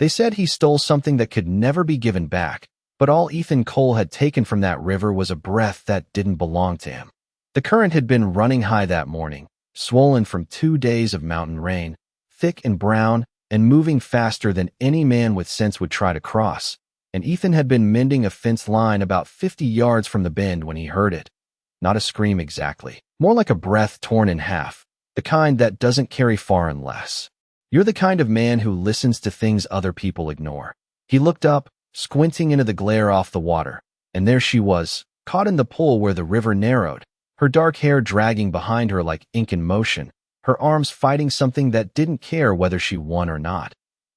They said he stole something that could never be given back, but all Ethan Cole had taken from that river was a breath that didn't belong to him. The current had been running high that morning, swollen from 2 days of mountain rain, thick and brown, and moving faster than any man with sense would try to cross, and Ethan had been mending a fence line about 50 yards from the bend when he heard it. Not a scream exactly, more like a breath torn in half, the kind that doesn't carry far unless you're the kind of man who listens to things other people ignore. He looked up, squinting into the glare off the water, and there she was, caught in the pool where the river narrowed, her dark hair dragging behind her like ink in motion, her arms fighting something that didn't care whether she won or not.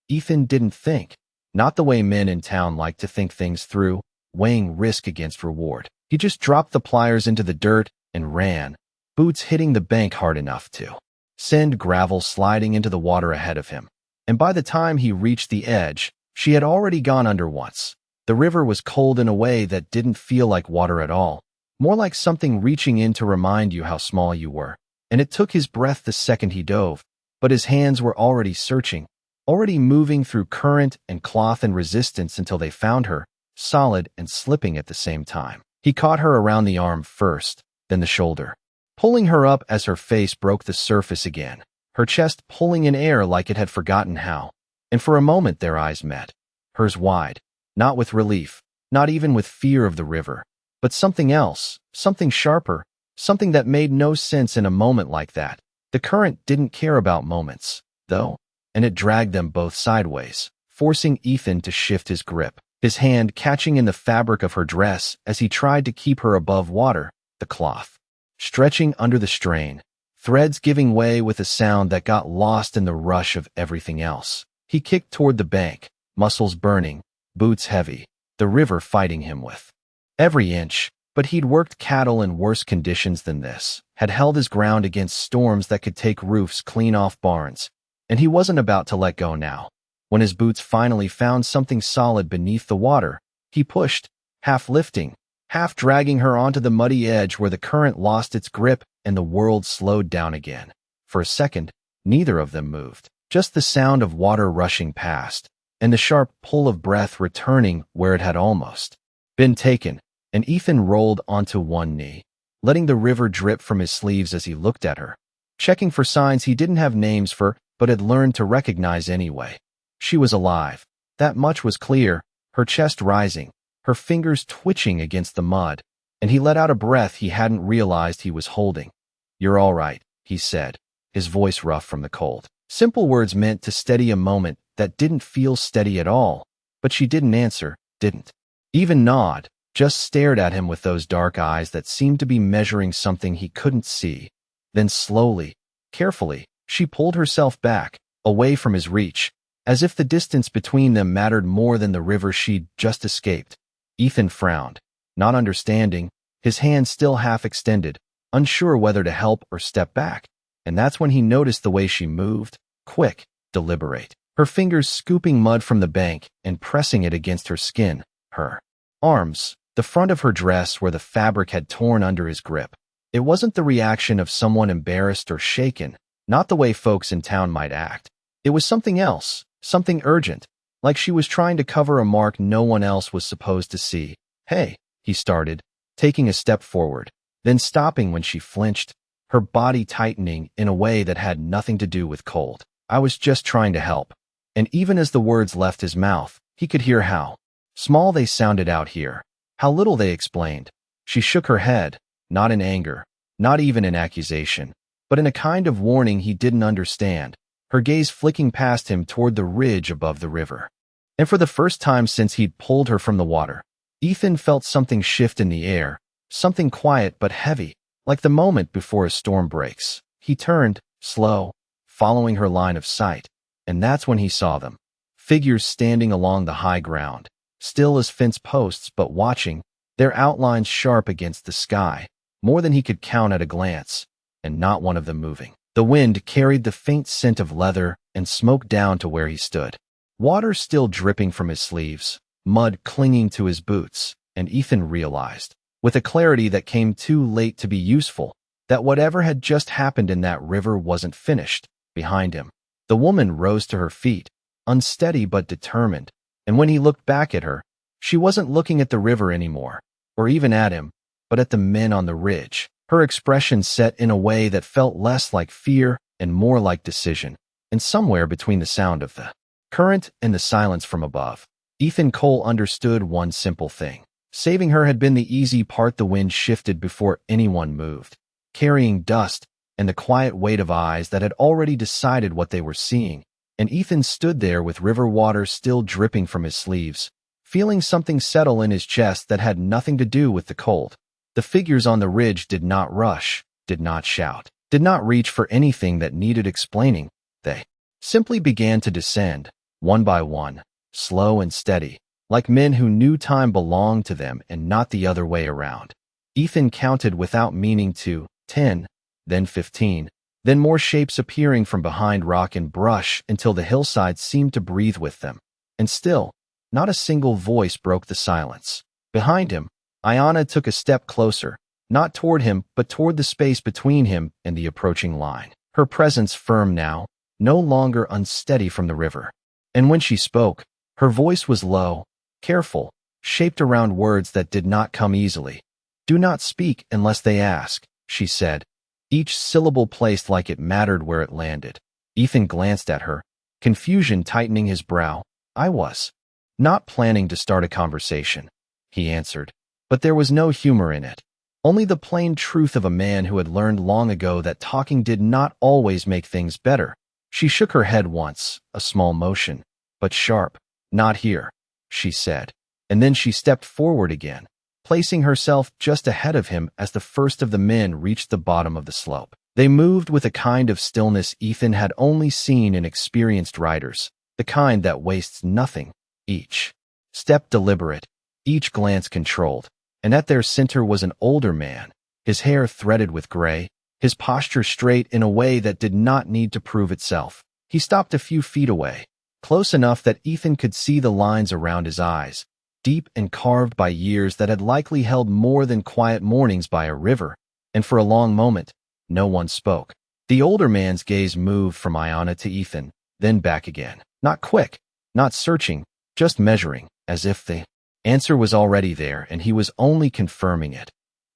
Ethan didn't think, not the way men in town like to think things through, weighing risk against reward. He just dropped the pliers into the dirt and ran, boots hitting the bank hard enough to send gravel sliding into the water ahead of him. And by the time he reached the edge, she had already gone under once. The river was cold in a way that didn't feel like water at all, more like something reaching in to remind you how small you were. And it took his breath the second he dove, but his hands were already searching, already moving through current and cloth and resistance until they found her, solid and slipping at the same time. He caught her around the arm first, then the shoulder, pulling her up as her face broke the surface again, her chest pulling in air like it had forgotten how. And for a moment their eyes met, hers wide, not with relief, not even with fear of the river, but something else, something sharper, something that made no sense in a moment like that. The current didn't care about moments, though, and it dragged them both sideways, forcing Ethan to shift his grip, his hand catching in the fabric of her dress as he tried to keep her above water, the cloth stretching under the strain, threads giving way with a sound that got lost in the rush of everything else. He kicked toward the bank, muscles burning, boots heavy, the river fighting him with every inch, but he'd worked cattle in worse conditions than this, had held his ground against storms that could take roofs clean off barns, and he wasn't about to let go now. When his boots finally found something solid beneath the water, he pushed, half lifting, half dragging her onto the muddy edge where the current lost its grip and the world slowed down again. For a second, neither of them moved, just the sound of water rushing past, and the sharp pull of breath returning where it had almost been taken, and Ethan rolled onto one knee, letting the river drip from his sleeves as he looked at her, checking for signs he didn't have names for but had learned to recognize anyway. She was alive. That much was clear, her chest rising, her fingers twitching against the mud, and he let out a breath he hadn't realized he was holding. "You're all right," he said, his voice rough from the cold. Simple words meant to steady a moment that didn't feel steady at all, but she didn't answer, didn't even nod, just stared at him with those dark eyes that seemed to be measuring something he couldn't see. Then slowly, carefully, she pulled herself back, away from his reach, as if the distance between them mattered more than the river she'd just escaped. Ethan frowned, not understanding, his hand still half extended, unsure whether to help or step back. And that's when he noticed the way she moved, quick, deliberate, her fingers scooping mud from the bank and pressing it against her skin, her arms, the front of her dress where the fabric had torn under his grip. It wasn't the reaction of someone embarrassed or shaken, not the way folks in town might act. It was something else, something urgent, like she was trying to cover a mark no one else was supposed to see. "Hey," he started, taking a step forward, then stopping when she flinched, her body tightening in a way that had nothing to do with cold. "I was just trying to help." And even as the words left his mouth, he could hear how small they sounded out here, how little they explained. She shook her head, not in anger, not even in accusation, but in a kind of warning he didn't understand, her gaze flicking past him toward the ridge above the river. And for the first time since he'd pulled her from the water, Ethan felt something shift in the air, something quiet but heavy, like the moment before a storm breaks. He turned, slow, following her line of sight, and that's when he saw them. Figures standing along the high ground, still as fence posts but watching, their outlines sharp against the sky, more than he could count at a glance, and not one of them moving. The wind carried the faint scent of leather and smoke down to where he stood. Water still dripping from his sleeves, mud clinging to his boots, and Ethan realized, with a clarity that came too late to be useful, that whatever had just happened in that river wasn't finished. Behind him, the woman rose to her feet, unsteady but determined, and when he looked back at her, she wasn't looking at the river anymore, or even at him, but at the men on the ridge. Her expression set in a way that felt less like fear and more like decision, and somewhere between the sound of the current and the silence from above, Ethan Cole understood one simple thing. Saving her had been the easy part. The wind shifted before anyone moved, carrying dust and the quiet weight of eyes that had already decided what they were seeing, and Ethan stood there with river water still dripping from his sleeves, feeling something settle in his chest that had nothing to do with the cold. The figures on the ridge did not rush, did not shout, did not reach for anything that needed explaining. They simply began to descend, one by one, slow and steady, like men who knew time belonged to them and not the other way around. Ethan counted without meaning to, 10, then 15, then more shapes appearing from behind rock and brush until the hillside seemed to breathe with them. And still, not a single voice broke the silence. Behind him, Ayanna took a step closer, not toward him but toward the space between him and the approaching line, her presence firm now, no longer unsteady from the river. And when she spoke, her voice was low, careful, shaped around words that did not come easily. "Do not speak unless they ask," she said, each syllable placed like it mattered where it landed. Ethan glanced at her, confusion tightening his brow. "I was not planning to start a conversation," he answered, but there was no humor in it, only the plain truth of a man who had learned long ago that talking did not always make things better. She shook her head once, a small motion, but sharp. "Not here," she said, and then she stepped forward again, placing herself just ahead of him as the first of the men reached the bottom of the slope. They moved with a kind of stillness Ethan had only seen in experienced riders, the kind that wastes nothing, each step deliberate, each glance controlled, and at their center was an older man, his hair threaded with gray, his posture straight in a way that did not need to prove itself. He stopped a few feet away, close enough that Ethan could see the lines around his eyes, deep and carved by years that had likely held more than quiet mornings by a river, and for a long moment, no one spoke. The older man's gaze moved from Ayanna to Ethan, then back again. Not quick, not searching, just measuring, as if the answer was already there and he was only confirming it.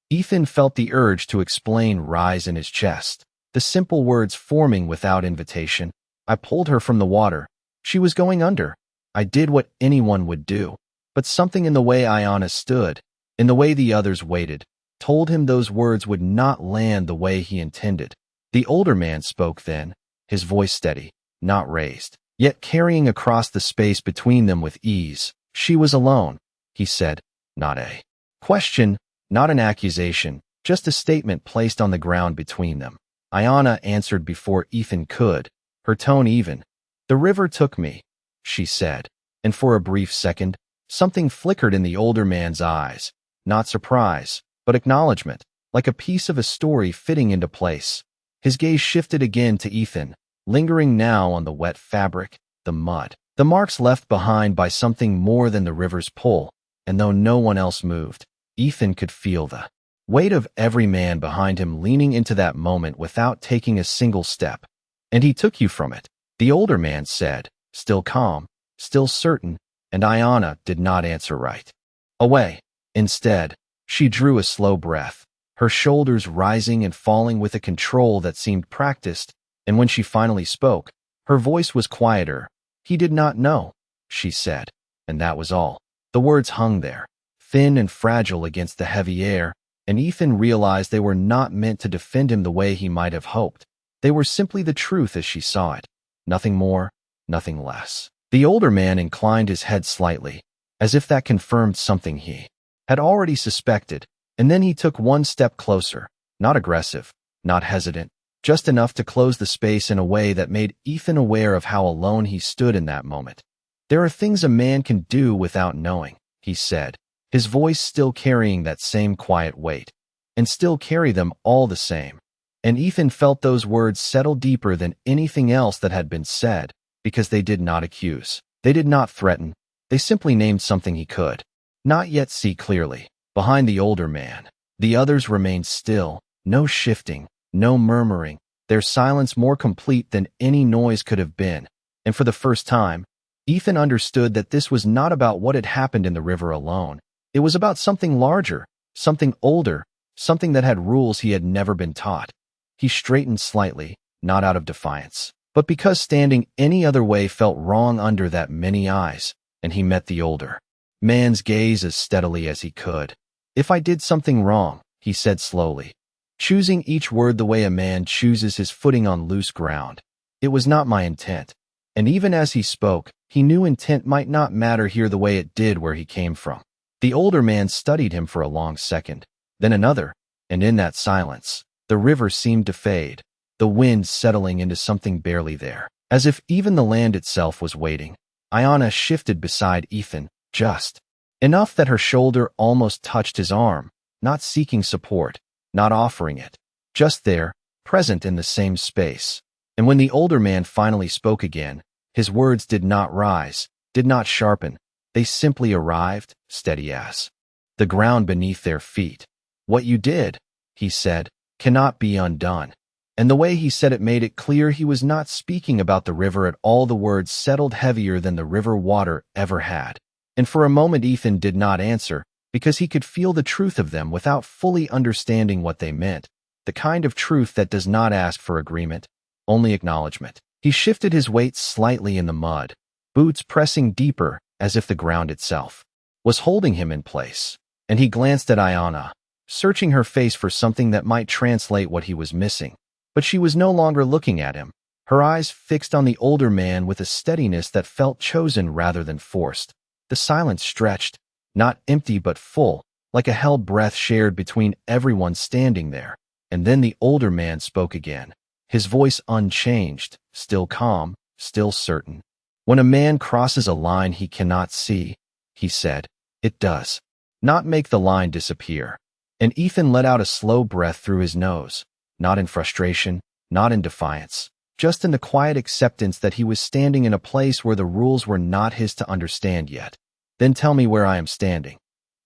Ethan felt the urge to explain rise in his chest, the simple words forming without invitation. "I pulled her from the water. She was going under. I did what anyone would do." But something in the way Ayanna stood, in the way the others waited, told him those words would not land the way he intended. The older man spoke then, his voice steady, not raised, yet carrying across the space between them with ease. "She was alone," he said, not a question, not an accusation, just a statement placed on the ground between them. Ayanna answered before Ethan could, her tone even. "The river took me," she said, and for a brief second, something flickered in the older man's eyes, not surprise, but acknowledgement, like a piece of a story fitting into place. His gaze shifted again to Ethan, lingering now on the wet fabric, the mud, the marks left behind by something more than the river's pull, and though no one else moved, Ethan could feel the weight of every man behind him leaning into that moment without taking a single step. "And he took you from it," the older man said, still calm, still certain, and Ayanna did not answer right away. Instead, she drew a slow breath, her shoulders rising and falling with a control that seemed practiced, and when she finally spoke, her voice was quieter. "He did not know," she said, and that was all. The words hung there, thin and fragile against the heavy air, and Ethan realized they were not meant to defend him the way he might have hoped. They were simply the truth as she saw it, nothing more, nothing less. The older man inclined his head slightly, as if that confirmed something he had already suspected, and then he took one step closer, not aggressive, not hesitant, just enough to close the space in a way that made Ethan aware of how alone he stood in that moment. "There are things a man can do without knowing," he said, his voice still carrying that same quiet weight, and still carry them all the same. And Ethan felt those words settle deeper than anything else that had been said, because they did not accuse, they did not threaten, they simply named something he could not yet see clearly. Behind the older man, the others remained still, no shifting, no murmuring, their silence more complete than any noise could have been, and for the first time, Ethan understood that this was not about what had happened in the river alone. It was about something larger, something older, something that had rules he had never been taught. He straightened slightly, not out of defiance, but because standing any other way felt wrong under that many eyes, and he met the older man's gaze as steadily as he could. "If I did something wrong," he said slowly, choosing each word the way a man chooses his footing on loose ground, "it was not my intent." And even as he spoke, he knew intent might not matter here the way it did where he came from. The older man studied him for a long second, then another, and in that silence, the river seemed to fade, the wind settling into something barely there, as if even the land itself was waiting. Ayanna shifted beside Ethan, just enough that her shoulder almost touched his arm, not seeking support, not offering it, just there, present in the same space. And when the older man finally spoke again, his words did not rise, did not sharpen, they simply arrived, steady as the ground beneath their feet. "What you did," he said, "cannot be undone." And the way he said it made it clear he was not speaking about the river at all. The words settled heavier than the river water ever had. And for a moment Ethan did not answer, because he could feel the truth of them without fully understanding what they meant, the kind of truth that does not ask for agreement, only acknowledgement. He shifted his weight slightly in the mud, boots pressing deeper as if the ground itself was holding him in place. And he glanced at Ayanna, searching her face for something that might translate what he was missing. But she was no longer looking at him, her eyes fixed on the older man with a steadiness that felt chosen rather than forced. The silence stretched, not empty but full, like a held breath shared between everyone standing there. And then the older man spoke again, his voice unchanged, still calm, still certain. "When a man crosses a line he cannot see," he said, "it does not make the line disappear." And Ethan let out a slow breath through his nose, not in frustration, not in defiance, just in the quiet acceptance that he was standing in a place where the rules were not his to understand yet. "Then tell me where I am standing,"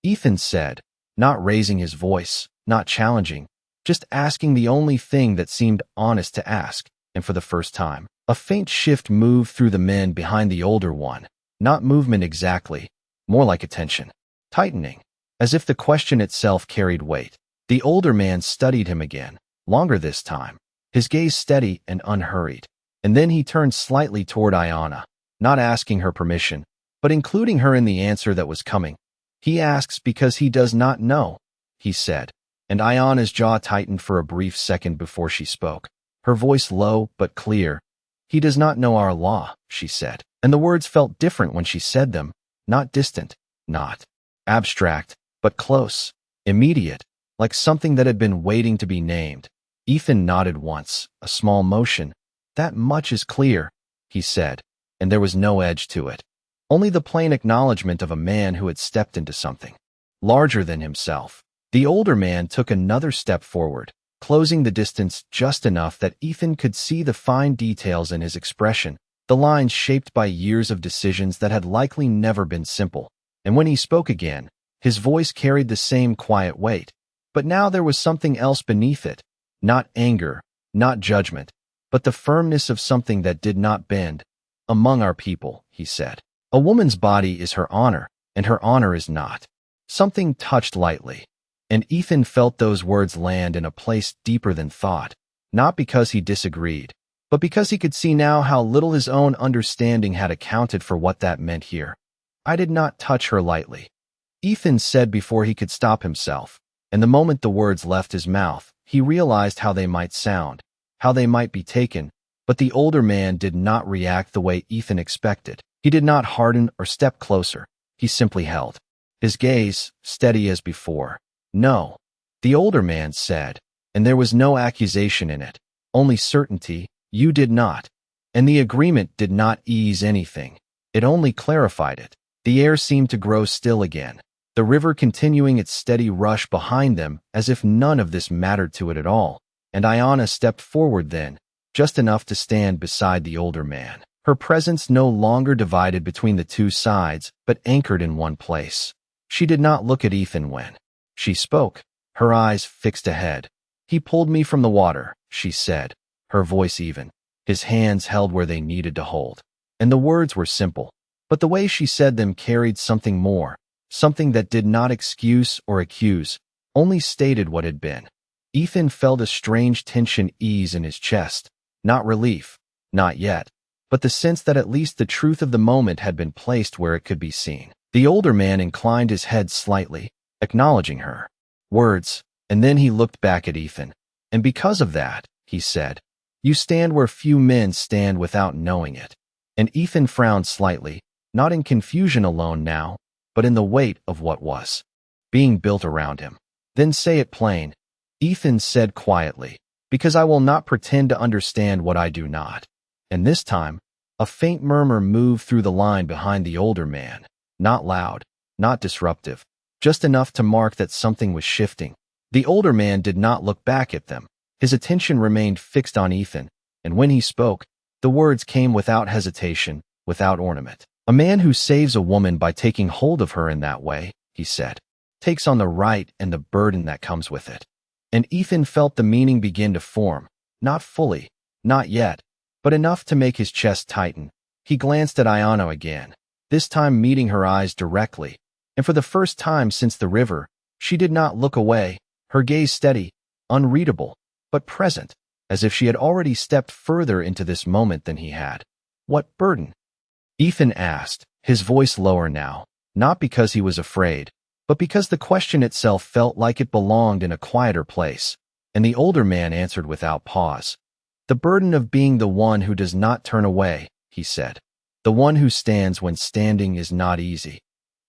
Ethan said, not raising his voice, not challenging, just asking the only thing that seemed honest to ask. And for the first time, a faint shift moved through the men behind the older one, not movement exactly, more like attention, tightening, as if the question itself carried weight. The older man studied him again, longer this time, his gaze steady and unhurried. And then he turned slightly toward Ayanna, not asking her permission, but including her in the answer that was coming. "He asks because he does not know," he said, and Ayanna's jaw tightened for a brief second before she spoke, her voice low but clear. "He does not know our law," she said, and the words felt different when she said them, not distant, not abstract, but close, immediate, like something that had been waiting to be named. Ethan nodded once, a small motion. "That much is clear," he said, and there was no edge to it. Only the plain acknowledgement of a man who had stepped into something larger than himself. The older man took another step forward, closing the distance just enough that Ethan could see the fine details in his expression, the lines shaped by years of decisions that had likely never been simple. And when he spoke again, his voice carried the same quiet weight, but now there was something else beneath it, not anger, not judgment, but the firmness of something that did not bend. "Among our people," he said, "a woman's body is her honor, and her honor is not." Something touched lightly, and Ethan felt those words land in a place deeper than thought, not because he disagreed, but because he could see now how little his own understanding had accounted for what that meant here. "I did not touch her lightly," Ethan said before he could stop himself, and the moment the words left his mouth, he realized how they might sound, how they might be taken, but the older man did not react the way Ethan expected. He did not harden or step closer. He simply held his gaze, steady as before. "No," the older man said, and there was no accusation in it, only certainty. "You did not." And the agreement did not ease anything. It only clarified it. The air seemed to grow still again, the river continuing its steady rush behind them as if none of this mattered to it at all. And Ayanna stepped forward then, just enough to stand beside the older man, her presence no longer divided between the two sides, but anchored in one place. She did not look at Ethan when she spoke, her eyes fixed ahead. "He pulled me from the water," she said, her voice even, his hands held where they needed to hold. And the words were simple, But the way she said them carried something more, something that did not excuse or accuse, only stated what had been. Ethan felt a strange tension ease in his chest, not relief, not yet, but the sense that at least the truth of the moment had been placed where it could be seen. The older man inclined his head slightly, acknowledging her words, and then he looked back at Ethan. And because of that, he said, "You stand where few men stand without knowing it." And Ethan frowned slightly, not in confusion alone now, but in the weight of what was being built around him. "Then say it plain," Ethan said quietly, "because I will not pretend to understand what I do not." And this time, a faint murmur moved through the line behind the older man, not loud, not disruptive, just enough to mark that something was shifting. The older man did not look back at them. His attention remained fixed on Ethan, and when he spoke, the words came without hesitation, without ornament. "A man who saves a woman by taking hold of her in that way," he said, "takes on the right and the burden that comes with it." And Ethan felt the meaning begin to form, not fully, not yet, but enough to make his chest tighten. He glanced at Ayanna again, this time meeting her eyes directly, and for the first time since the river, she did not look away, her gaze steady, unreadable, but present, as if she had already stepped further into this moment than he had. "What burden?" Ethan asked, his voice lower now, not because he was afraid, but because the question itself felt like it belonged in a quieter place, and the older man answered without pause. "The burden of being the one who does not turn away," he said, "the one who stands when standing is not easy."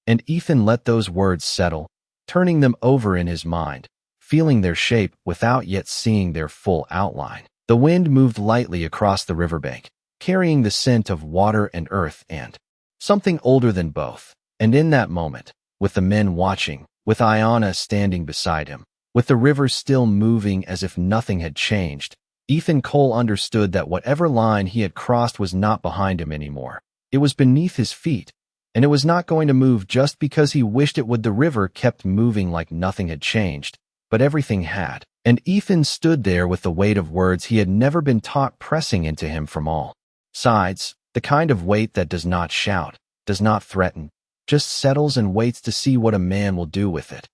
And Ethan let those words settle, turning them over in his mind, feeling their shape without yet seeing their full outline. The wind moved lightly across the riverbank, carrying the scent of water and earth and something older than both. And in that moment, with the men watching, with Ayanna standing beside him, with the river still moving as if nothing had changed, Ethan Cole understood that whatever line he had crossed was not behind him anymore. It was beneath his feet, and it was not going to move just because he wished it would. The river kept moving like nothing had changed, but everything had. And Ethan stood there with the weight of words he had never been taught pressing into him from all sides, the kind of weight that does not shout, does not threaten, just settles and waits to see what a man will do with it.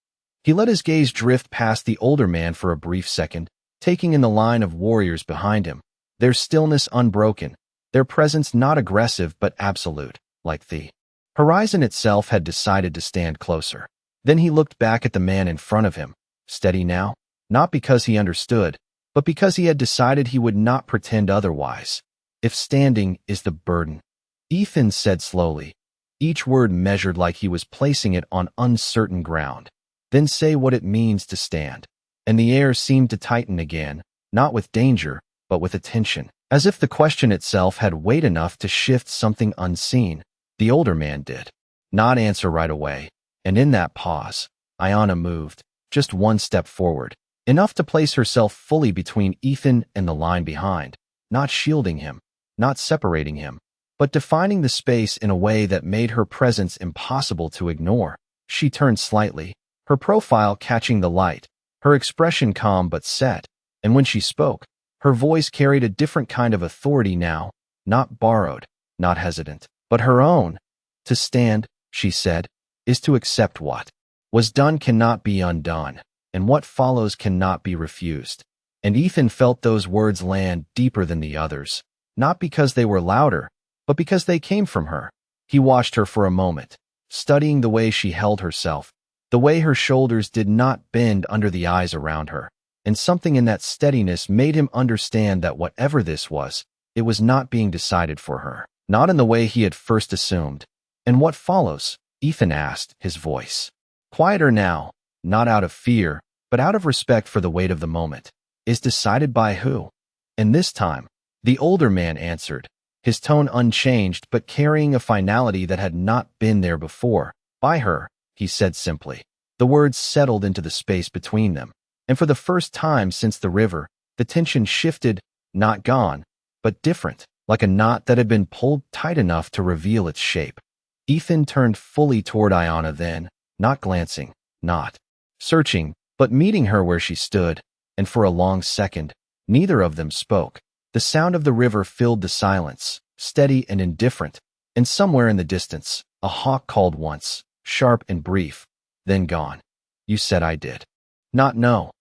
He let his gaze drift past the older man for a brief second, taking in the line of warriors behind him, their stillness unbroken, their presence not aggressive but absolute, like the horizon itself had decided to stand closer. Then he looked back at the man in front of him, steady now, not because he understood, but because he had decided he would not pretend otherwise. "If standing is the burden," Ethan said slowly, each word measured like he was placing it on uncertain ground, "then say what it means to stand." And the air seemed to tighten again, not with danger, but with attention, as if the question itself had weight enough to shift something unseen. The older man did not answer right away, and in that pause, Ayanna moved, just one step forward, enough to place herself fully between Ethan and the line behind, not shielding him, not separating him, but defining the space in a way that made her presence impossible to ignore. She turned slightly, her profile catching the light, her expression calm but set, and when she spoke, her voice carried a different kind of authority now, not borrowed, not hesitant, but her own. "To stand," she said, "is to accept what was done cannot be undone, and what follows cannot be refused." And Ethan felt those words land deeper than the others, not because they were louder, but because they came from her. He watched her for a moment, studying the way she held herself, the way her shoulders did not bend under the eyes around her, and something in that steadiness made him understand that whatever this was, it was not being decided for her, not in the way he had first assumed. "And what follows?" Ethan asked, his voice quieter now, not out of fear, but out of respect for the weight of the moment. "Is decided by who?" And this time, the older man answered, his tone unchanged but carrying a finality that had not been there before. "By her," he said simply. The words settled into the space between them, and for the first time since the river, the tension shifted, not gone, but different, like a knot that had been pulled tight enough to reveal its shape. Ethan turned fully toward Ayanna then, not glancing, not searching, but meeting her where she stood, and for a long second, neither of them spoke. The sound of the river filled the silence, steady and indifferent, And somewhere in the distance, a hawk called once, sharp and brief, then gone. You said I did not know.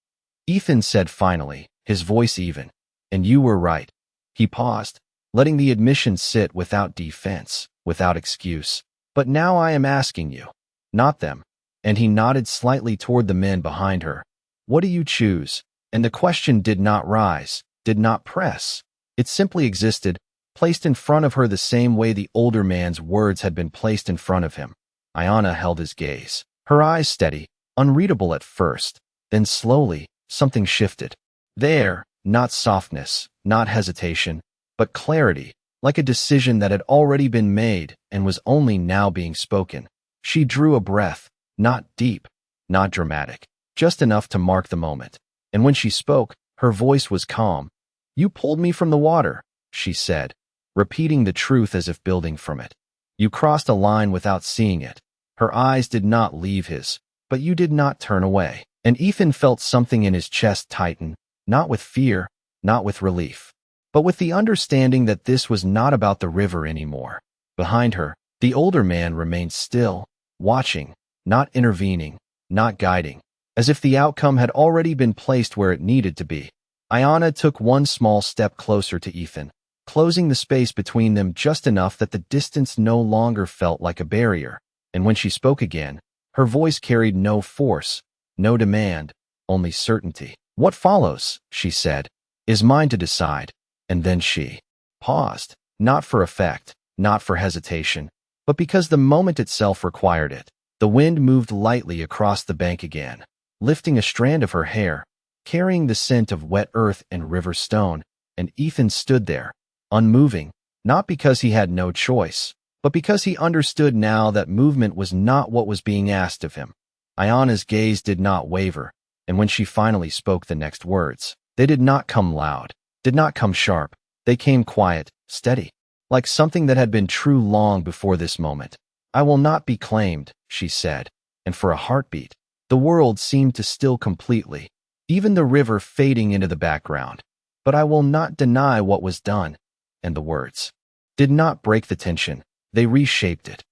Ethan said finally, his voice even. And you were right. He paused, letting the admission sit without defense, without excuse. But now I am asking you, not them. And he nodded slightly toward the men behind her. What do you choose? And the question did not rise, did not press. It simply existed, placed in front of her the same way the older man's words had been placed in front of him. Ayanna held his gaze, her eyes steady, unreadable at first. Then slowly, something shifted. There, not softness, not hesitation, but clarity, like a decision that had already been made and was only now being spoken. She drew a breath, not deep, not dramatic, just enough to mark the moment. And when she spoke, her voice was calm. You pulled me from the water, she said, repeating the truth as if building from it. You crossed a line without seeing it. Her eyes did not leave his, but you did not turn away. And Ethan felt something in his chest tighten, not with fear, not with relief, but with the understanding that this was not about the river anymore. Behind her, the older man remained still, watching, not intervening, not guiding, as if the outcome had already been placed where it needed to be. Ayanna took one small step closer to Ethan, closing the space between them just enough that the distance no longer felt like a barrier. And when she spoke again, her voice carried no force, no demand, only certainty. What follows, she said, is mine to decide. And then she paused, not for effect, not for hesitation, but because the moment itself required it. The wind moved lightly across the bank again, lifting a strand of her hair, carrying the scent of wet earth and river stone, and Ethan stood there, unmoving, not because he had no choice, but because he understood now that movement was not what was being asked of him. Ayanna's gaze did not waver, and when she finally spoke the next words, they did not come loud, did not come sharp. They came quiet, steady, like something that had been true long before this moment. I will not be claimed, she said, and for a heartbeat, the world seemed to still completely, even the river fading into the background. But I will not deny what was done, and the words did not break the tension, they reshaped it.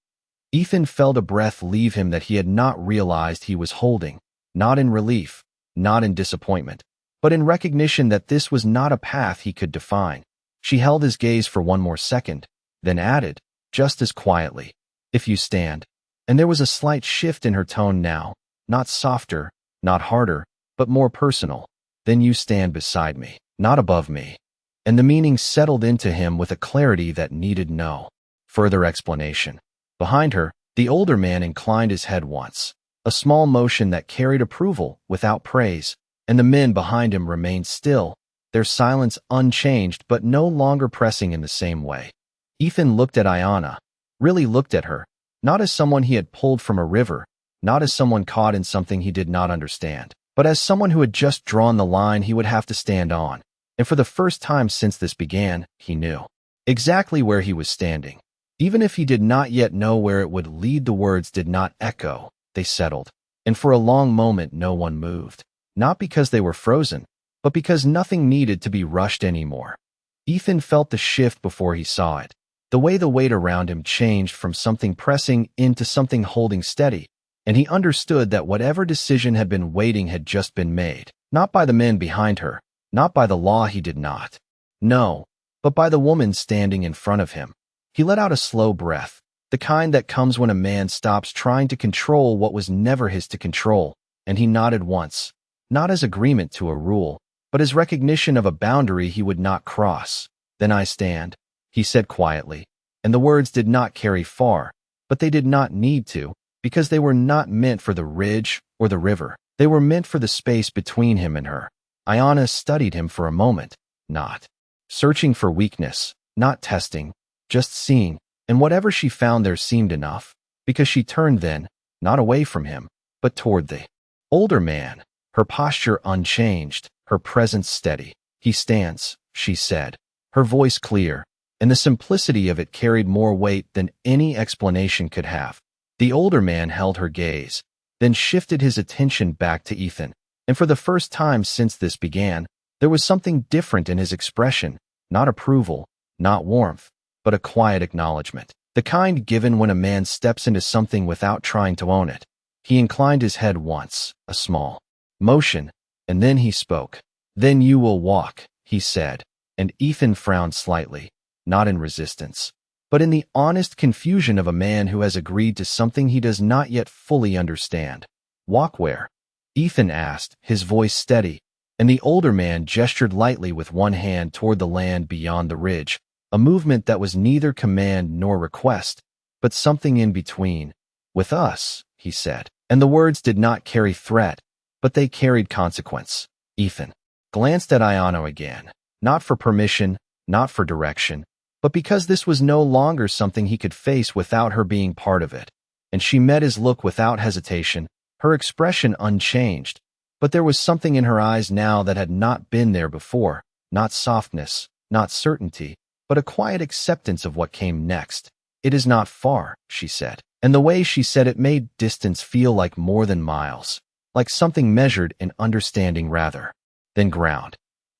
Ethan felt a breath leave him that he had not realized he was holding, not in relief, not in disappointment, but in recognition that this was not a path he could define. She held his gaze for one more second, then added, just as quietly, if you stand. And there was a slight shift in her tone now, not softer, not harder, but more personal. Then you stand beside me, not above me. And the meaning settled into him with a clarity that needed no further explanation. Behind her, the older man inclined his head once, a small motion that carried approval without praise, and the men behind him remained still, their silence unchanged but no longer pressing in the same way. Ethan looked at Ayanna, really looked at her, not as someone he had pulled from a river, not as someone caught in something he did not understand, but as someone who had just drawn the line he would have to stand on. And for the first time since this began, he knew exactly where he was standing. Even if he did not yet know where it would lead, the words did not echo, they settled. And for a long moment no one moved, not because they were frozen, but because nothing needed to be rushed anymore. Ethan felt the shift before he saw it. The way the weight around him changed from something pressing into something holding steady, and he understood that whatever decision had been waiting had just been made, not by the men behind her, not by the law he did not know, but by the woman standing in front of him. He let out a slow breath, the kind that comes when a man stops trying to control what was never his to control, and he nodded once, not as agreement to a rule, but as recognition of a boundary he would not cross. Then I stand, he said quietly, and the words did not carry far, but they did not need to, because they were not meant for the ridge or the river. They were meant for the space between him and her. Ayanna studied him for a moment, not searching for weakness, not testing, just seeing, and whatever she found there seemed enough, because she turned then, not away from him, but toward the older man, her posture unchanged, her presence steady. He stands, she said, her voice clear, and the simplicity of it carried more weight than any explanation could have. The older man held her gaze, then shifted his attention back to Ethan, and for the first time since this began, there was something different in his expression, not approval, not warmth, but a quiet acknowledgement. the kind given when a man steps into something without trying to own it. He inclined his head once, a small motion, and then he spoke. "Then you will walk," he said, and Ethan frowned slightly, not in resistance, but in the honest confusion of a man who has agreed to something he does not yet fully understand. "Walk where?" Ethan asked, his voice steady, and the older man gestured lightly with one hand toward the land beyond the ridge, a movement that was neither command nor request, but something in between. "With us," he said, and the words did not carry threat, but they carried consequence. Ethan glanced at Ayano again, not for permission, not for direction, but because this was no longer something he could face without her being part of it. And she met his look without hesitation, her expression unchanged, but there was something in her eyes now that had not been there before, not softness, not certainty, but a quiet acceptance of what came next. "It is not far," she said, and the way she said it made distance feel like more than miles, like something measured in understanding rather than ground.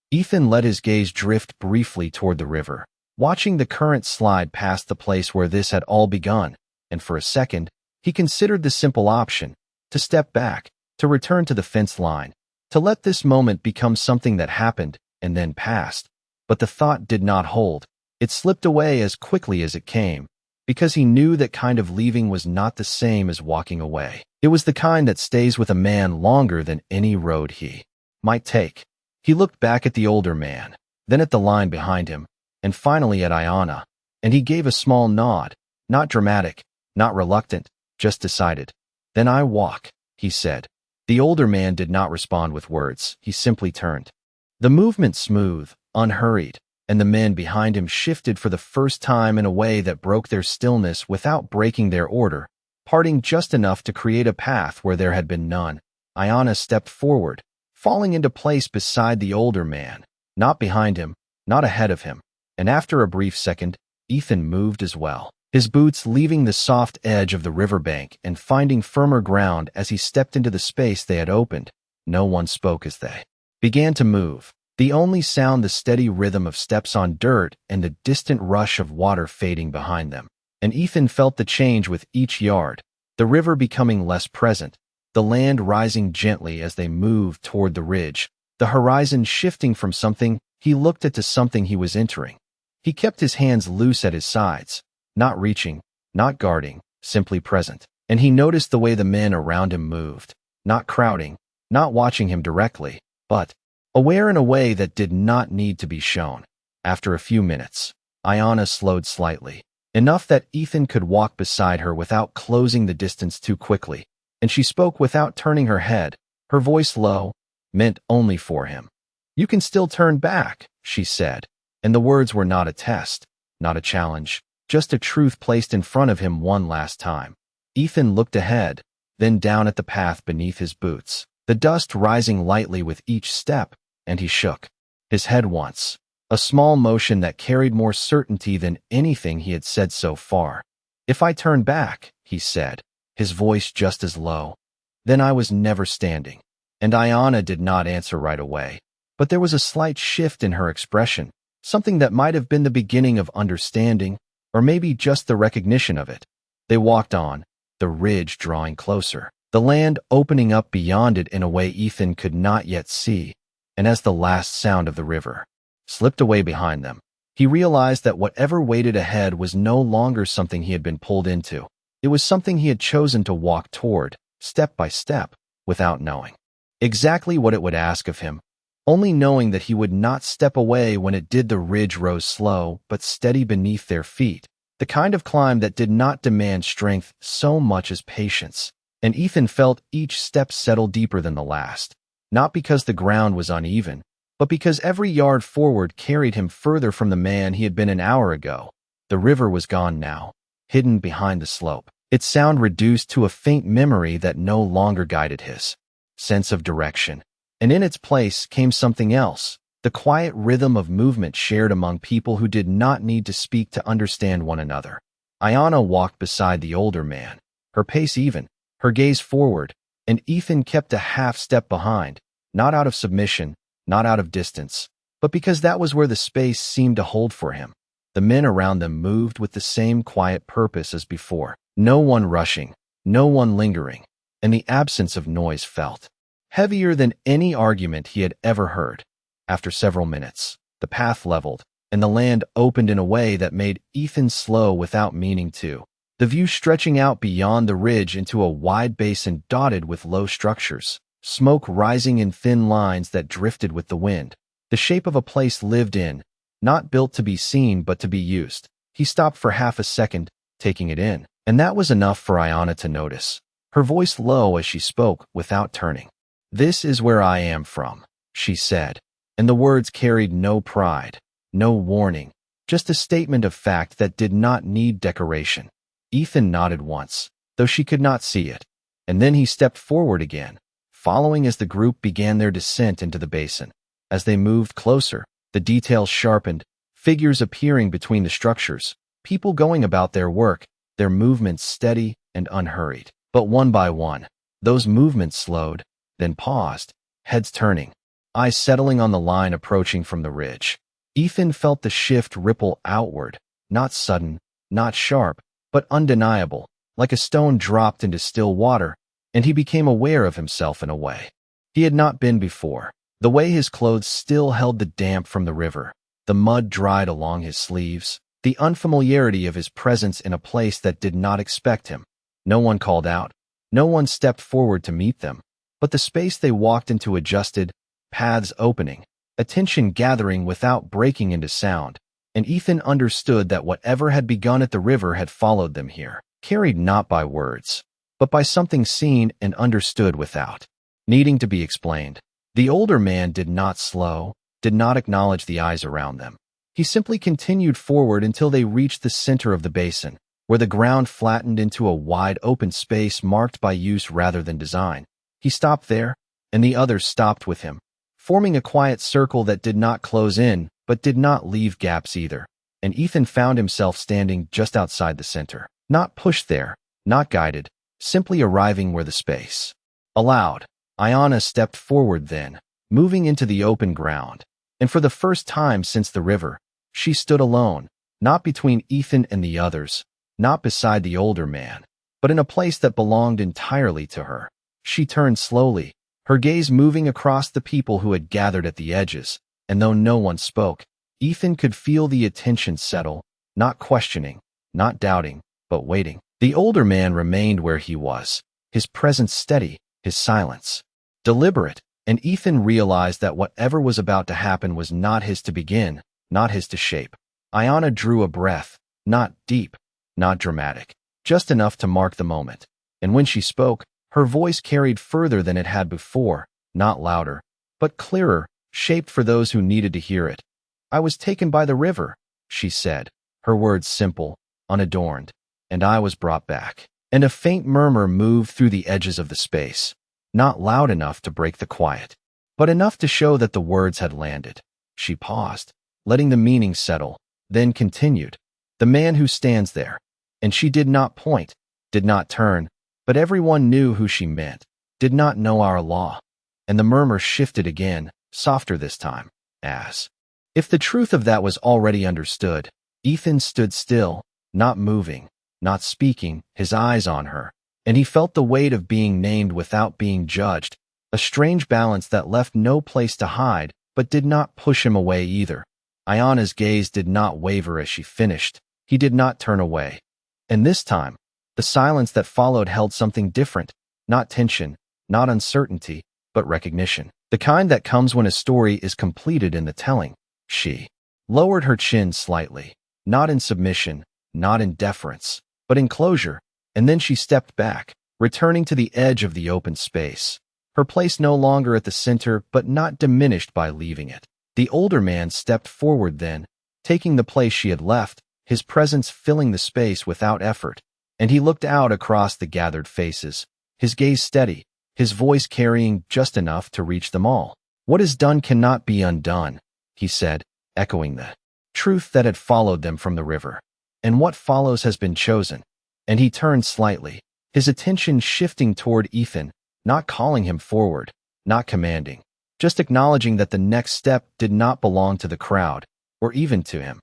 Ethan let his gaze drift briefly toward the river, watching the current slide past the place where this had all begun, and for a second, he considered the simple option, to step back, to return to the fence line, to let this moment become something that happened and then passed. But the thought did not hold. It slipped away as quickly as it came, because he knew that kind of leaving was not the same as walking away. It was the kind that stays with a man longer than any road he might take. He looked back at the older man, then at the line behind him, and finally at Ayana, and he gave a small nod, not dramatic, not reluctant, just decided. "Then I walk," he said. The older man did not respond with words, he simply turned. The movement smooth, unhurried, and the men behind him shifted for the first time in a way that broke their stillness without breaking their order, parting just enough to create a path where there had been none. Ayana stepped forward, falling into place beside the older man, not behind him, not ahead of him, and after a brief second, Ethan moved as well, his boots leaving the soft edge of the riverbank and finding firmer ground as he stepped into the space they had opened. No one spoke as they began to move. The only sound the steady rhythm of steps on dirt and the distant rush of water fading behind them. And Ethan felt the change with each yard, the river becoming less present, the land rising gently as they moved toward the ridge, the horizon shifting from something he looked at to something he was entering. He kept his hands loose at his sides, not reaching, not guarding, simply present. And he noticed the way the men around him moved, not crowding, not watching him directly, but aware in a way that did not need to be shown. After a few minutes, Ayana slowed slightly, enough that Ethan could walk beside her without closing the distance too quickly, and she spoke without turning her head, her voice low, meant only for him. "You can still turn back," she said, and the words were not a test, not a challenge, just a truth placed in front of him one last time. Ethan looked ahead, then down at the path beneath his boots, the dust rising lightly with each step, and he shook his head once, a small motion that carried more certainty than anything he had said so far. "If I turn back," he said, his voice just as low, "then I was never standing." And Ayana did not answer right away, but there was a slight shift in her expression, something that might have been the beginning of understanding, or maybe just the recognition of it. They walked on, the ridge drawing closer, the land opening up beyond it in a way Ethan could not yet see, and as the last sound of the river slipped away behind them, he realized that whatever waited ahead was no longer something he had been pulled into. It was something he had chosen to walk toward, step by step, without knowing exactly what it would ask of him, only knowing that he would not step away when it did. The ridge rose slow but steady beneath their feet, the kind of climb that did not demand strength so much as patience, and Ethan felt each step settle deeper than the last, not because the ground was uneven, but because every yard forward carried him further from the man he had been an hour ago. The river was gone now, hidden behind the slope, its sound reduced to a faint memory that no longer guided his sense of direction. And in its place came something else, the quiet rhythm of movement shared among people who did not need to speak to understand one another. Ayana walked beside the older man, her pace even, her gaze forward, and Ethan kept a half step behind, not out of submission, not out of distance, but because that was where the space seemed to hold for him. The men around them moved with the same quiet purpose as before. No one rushing, no one lingering, and the absence of noise felt heavier than any argument he had ever heard. After several minutes, the path leveled, and the land opened in a way that made Ethan slow without meaning to. The view stretching out beyond the ridge into a wide basin dotted with low structures, smoke rising in thin lines that drifted with the wind. The shape of a place lived in, not built to be seen but to be used. He stopped for half a second, taking it in, and that was enough for Ayanna to notice, her voice low as she spoke without turning. "This is where I am from," she said, and the words carried no pride, no warning, just a statement of fact that did not need decoration. Ethan nodded once, though she could not see it, and then he stepped forward again, following as the group began their descent into the basin. As they moved closer, the details sharpened, figures appearing between the structures, people going about their work, their movements steady and unhurried. But one by one, those movements slowed, then paused, heads turning, eyes settling on the line approaching from the ridge. Ethan felt the shift ripple outward, not sudden, not sharp, but undeniable, like a stone dropped into still water, and he became aware of himself in a way he had not been before. The way his clothes still held the damp from the river, the mud dried along his sleeves, the unfamiliarity of his presence in a place that did not expect him. No one called out, no one stepped forward to meet them, but the space they walked into adjusted, paths opening, attention gathering without breaking into sound, and Ethan understood that whatever had begun at the river had followed them here, carried not by words, but by something seen and understood without needing to be explained. The older man did not slow, did not acknowledge the eyes around them. He simply continued forward until they reached the center of the basin, where the ground flattened into a wide open space marked by use rather than design. He stopped there, and the others stopped with him, forming a quiet circle that did not close in, but did not leave gaps either. And Ethan found himself standing just outside the center, not pushed there, not guided, simply arriving where the space allowed. Ayanna stepped forward then, moving into the open ground, and for the first time since the river, she stood alone, not between Ethan and the others, not beside the older man, but in a place that belonged entirely to her. She turned slowly, her gaze moving across the people who had gathered at the edges, and though no one spoke, Ethan could feel the attention settle, not questioning, not doubting, but waiting. The older man remained where he was, his presence steady, his silence deliberate, and Ethan realized that whatever was about to happen was not his to begin, not his to shape. Ayanna drew a breath, not deep, not dramatic, just enough to mark the moment. And when she spoke, her voice carried further than it had before, not louder, but clearer, shaped for those who needed to hear it. "I was taken by the river," she said, her words simple, unadorned, "and I was brought back." And a faint murmur moved through the edges of the space. Not loud enough to break the quiet, but enough to show that the words had landed. She paused, letting the meaning settle, then continued, "The man who stands there." And she did not point, did not turn, but everyone knew who she meant, did not know our law. And the murmur shifted again, softer this time, as if the truth of that was already understood. Ethan stood still, not moving, not speaking, his eyes on her. And he felt the weight of being named without being judged, a strange balance that left no place to hide, but did not push him away either. Ayanna's gaze did not waver as she finished. He did not turn away. And this time, the silence that followed held something different, not tension, not uncertainty, but recognition. The kind that comes when a story is completed in the telling. She lowered her chin slightly, not in submission, not in deference, but in closure. And then she stepped back, returning to the edge of the open space, her place no longer at the center but not diminished by leaving it. The older man stepped forward then, taking the place she had left, his presence filling the space without effort, and he looked out across the gathered faces, his gaze steady, his voice carrying just enough to reach them all. "What is done cannot be undone," he said, echoing the truth that had followed them from the river. "And what follows has been chosen." And he turned slightly, his attention shifting toward Ethan, not calling him forward, not commanding, just acknowledging that the next step did not belong to the crowd, or even to him.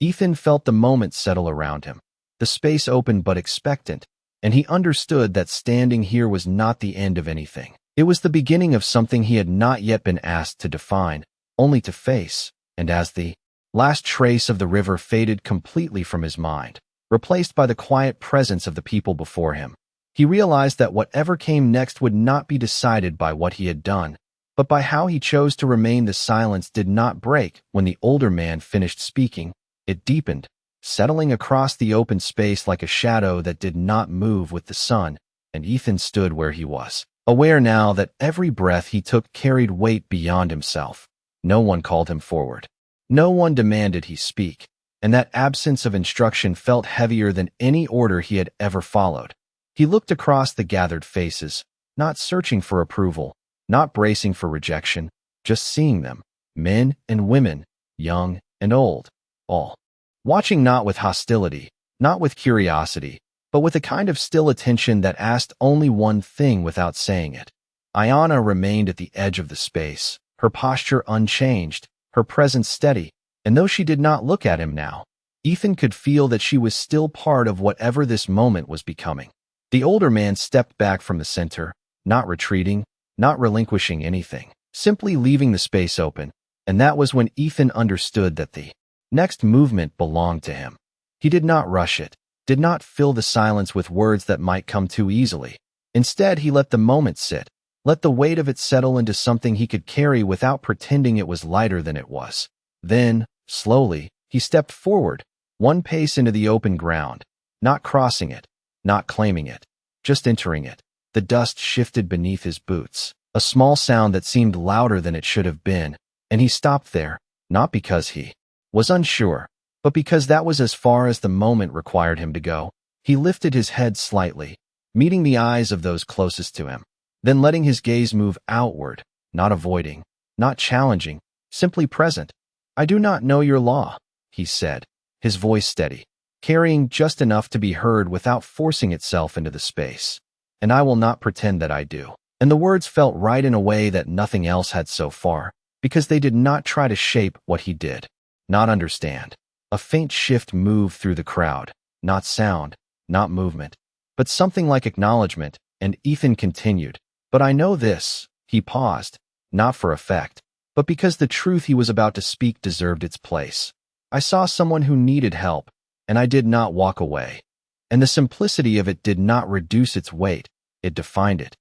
Ethan felt the moment settle around him. The space open but expectant, and he understood that standing here was not the end of anything. It was the beginning of something he had not yet been asked to define, only to face. And as the last trace of the river faded completely from his mind, replaced by the quiet presence of the people before him, he realized that whatever came next would not be decided by what he had done, but by how he chose to remain. The silence did not break when the older man finished speaking. It deepened, settling across the open space like a shadow that did not move with the sun, and Ethan stood where he was, aware now that every breath he took carried weight beyond himself. No one called him forward. No one demanded he speak, and that absence of instruction felt heavier than any order he had ever followed. He looked across the gathered faces, not searching for approval, not bracing for rejection, just seeing them, men and women, young and old, all watching not with hostility, not with curiosity, but with a kind of still attention that asked only one thing without saying it. Ayanna remained at the edge of the space, her posture unchanged, her presence steady, and though she did not look at him now, Ethan could feel that she was still part of whatever this moment was becoming. The older man stepped back from the center, not retreating, not relinquishing anything, simply leaving the space open, and that was when Ethan understood that the next movement belonged to him. He did not rush it, did not fill the silence with words that might come too easily. Instead, he let the moment sit, let the weight of it settle into something he could carry without pretending it was lighter than it was. Then, slowly, he stepped forward, one pace into the open ground, not crossing it, not claiming it, just entering it. The dust shifted beneath his boots, a small sound that seemed louder than it should have been, and he stopped there, not because he was unsure, but because that was as far as the moment required him to go. He lifted his head slightly, meeting the eyes of those closest to him, then letting his gaze move outward, not avoiding, not challenging, simply present. "I do not know your law," he said, his voice steady, carrying just enough to be heard without forcing itself into the space. "And I will not pretend that I do." And the words felt right in a way that nothing else had so far, because they did not try to shape what he did, not understand. A faint shift moved through the crowd, not sound, not movement, but something like acknowledgement, and Ethan continued. "But I know this." He paused, not for effect, but because the truth he was about to speak deserved its place. "I saw someone who needed help, and I did not walk away." And the simplicity of it did not reduce its weight, it defined it.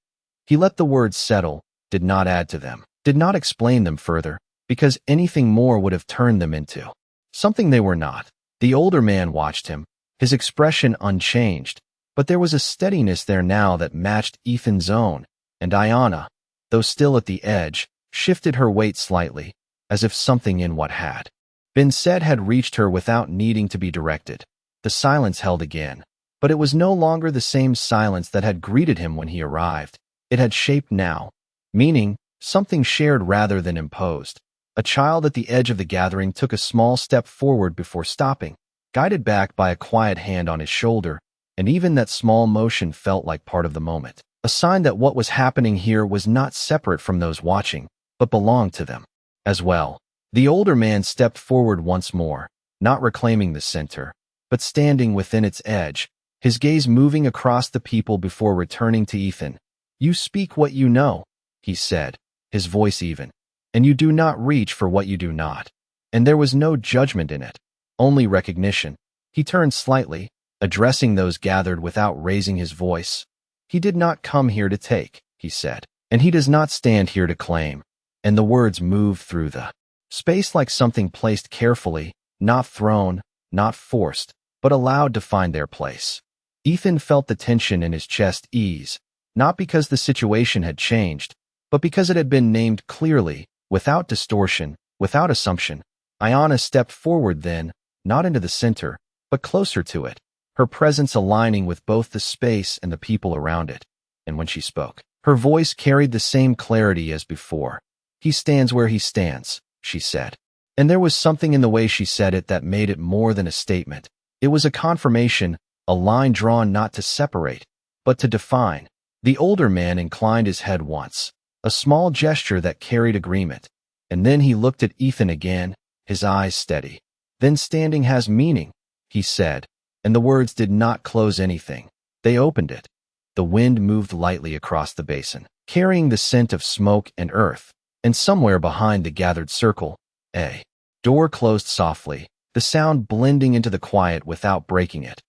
He let the words settle, did not add to them, did not explain them further, because anything more would have turned them into something they were not. The older man watched him, his expression unchanged, but there was a steadiness there now that matched Ethan's own, and Ayanna, though still at the edge, shifted her weight slightly, as if something in what had been said had reached her without needing to be directed. The silence held again, but it was no longer the same silence that had greeted him when he arrived. It had shaped now, meaning something shared rather than imposed. A child at the edge of the gathering took a small step forward before stopping, guided back by a quiet hand on his shoulder, and even that small motion felt like part of the moment, a sign that what was happening here was not separate from those watching, but belonged to them as well. The older man stepped forward once more, not reclaiming the center, but standing within its edge, his gaze moving across the people before returning to Ethan. "You speak what you know," he said, his voice even, "and you do not reach for what you do not." And there was no judgment in it, only recognition. He turned slightly, addressing those gathered without raising his voice. "He did not come here to take," he said, "and he does not stand here to claim." And the words moved through the space like something placed carefully, not thrown, not forced, but allowed to find their place. Ethan felt the tension in his chest ease, not because the situation had changed, but because it had been named clearly, without distortion, without assumption. Ayanna stepped forward then, not into the center, but closer to it, her presence aligning with both the space and the people around it. And when she spoke, her voice carried the same clarity as before. "He stands where he stands," she said. And there was something in the way she said it that made it more than a statement. It was a confirmation, a line drawn not to separate, but to define. The older man inclined his head once, a small gesture that carried agreement, and then he looked at Ethan again, his eyes steady. Then standing has meaning, he said, and the words did not close anything. They opened it. The wind moved lightly across the basin, carrying the scent of smoke and earth, and somewhere behind the gathered circle, a door closed softly, the sound blending into the quiet without breaking it.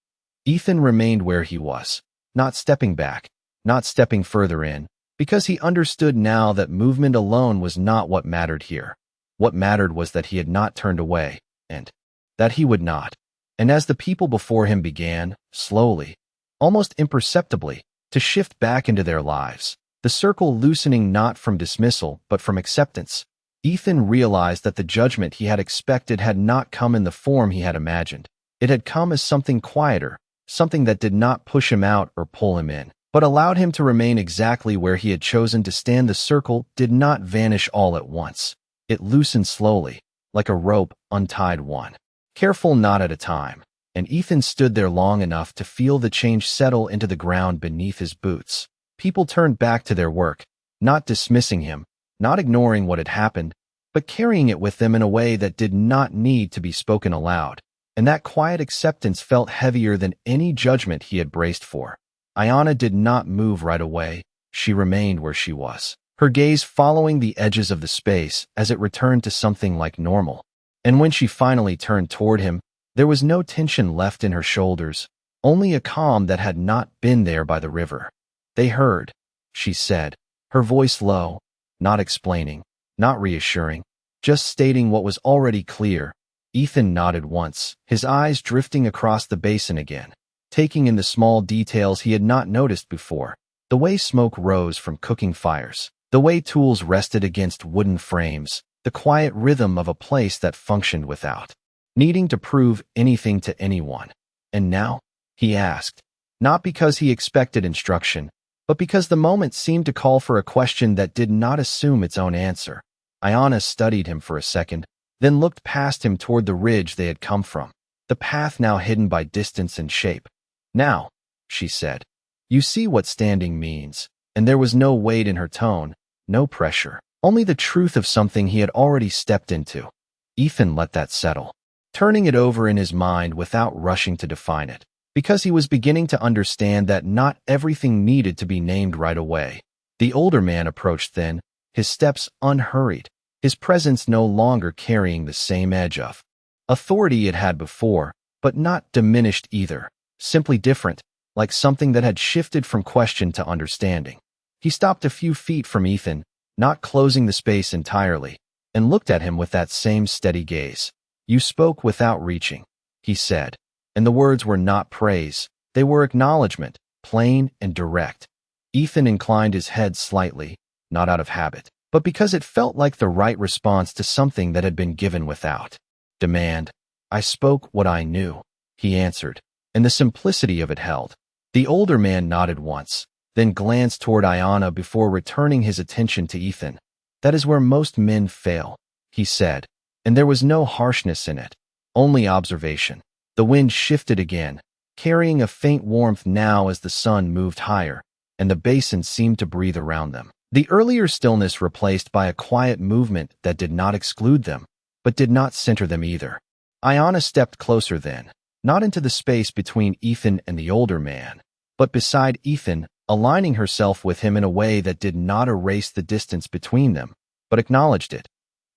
Ethan remained where he was, not stepping back, not stepping further in, because he understood now that movement alone was not what mattered here. What mattered was that he had not turned away, and that he would not. And as the people before him began, slowly, almost imperceptibly, to shift back into their lives, the circle loosening not from dismissal but from acceptance, Ethan realized that the judgment he had expected had not come in the form he had imagined. It had come as something quieter, something that did not push him out or pull him in, but allowed him to remain exactly where he had chosen to stand. The circle did not vanish all at once. It loosened slowly, like a rope untied one careful knot at a time, and Ethan stood there long enough to feel the change settle into the ground beneath his boots. People turned back to their work, not dismissing him, not ignoring what had happened, but carrying it with them in a way that did not need to be spoken aloud, and that quiet acceptance felt heavier than any judgment he had braced for. Ayanna did not move right away. She remained where she was, her gaze following the edges of the space as it returned to something like normal. And when she finally turned toward him, there was no tension left in her shoulders, only a calm that had not been there by the river. "They heard," she said, her voice low, not explaining, not reassuring, just stating what was already clear. Ethan nodded once, his eyes drifting across the basin again, taking in the small details he had not noticed before. The way smoke rose from cooking fires, the way tools rested against wooden frames, the quiet rhythm of a place that functioned without needing to prove anything to anyone. "And now?" he asked, not because he expected instruction, but because the moment seemed to call for a question that did not assume its own answer. Ayanna studied him for a second, then looked past him toward the ridge they had come from, the path now hidden by distance and shape. "Now," she said, "you see what standing means," and there was no weight in her tone, no pressure, only the truth of something he had already stepped into. Ethan let that settle, turning it over in his mind without rushing to define it, because he was beginning to understand that not everything needed to be named right away. The older man approached then, his steps unhurried, his presence no longer carrying the same edge of authority it had before, but not diminished either, simply different, like something that had shifted from question to understanding. He stopped a few feet from Ethan, not closing the space entirely, and looked at him with that same steady gaze. "You spoke without reaching," he said, and the words were not praise, they were acknowledgement, plain and direct. Ethan inclined his head slightly, not out of habit, but because it felt like the right response to something that had been given without demand. "I spoke what I knew," he answered, and the simplicity of it held. The older man nodded once, then glanced toward Ayanna before returning his attention to Ethan. "That is where most men fail," he said, and there was no harshness in it, only observation. The wind shifted again, carrying a faint warmth now as the sun moved higher, and the basin seemed to breathe around them. The earlier stillness replaced by a quiet movement that did not exclude them, but did not center them either. Ayanna stepped closer then, not into the space between Ethan and the older man, but beside Ethan, aligning herself with him in a way that did not erase the distance between them, but acknowledged it.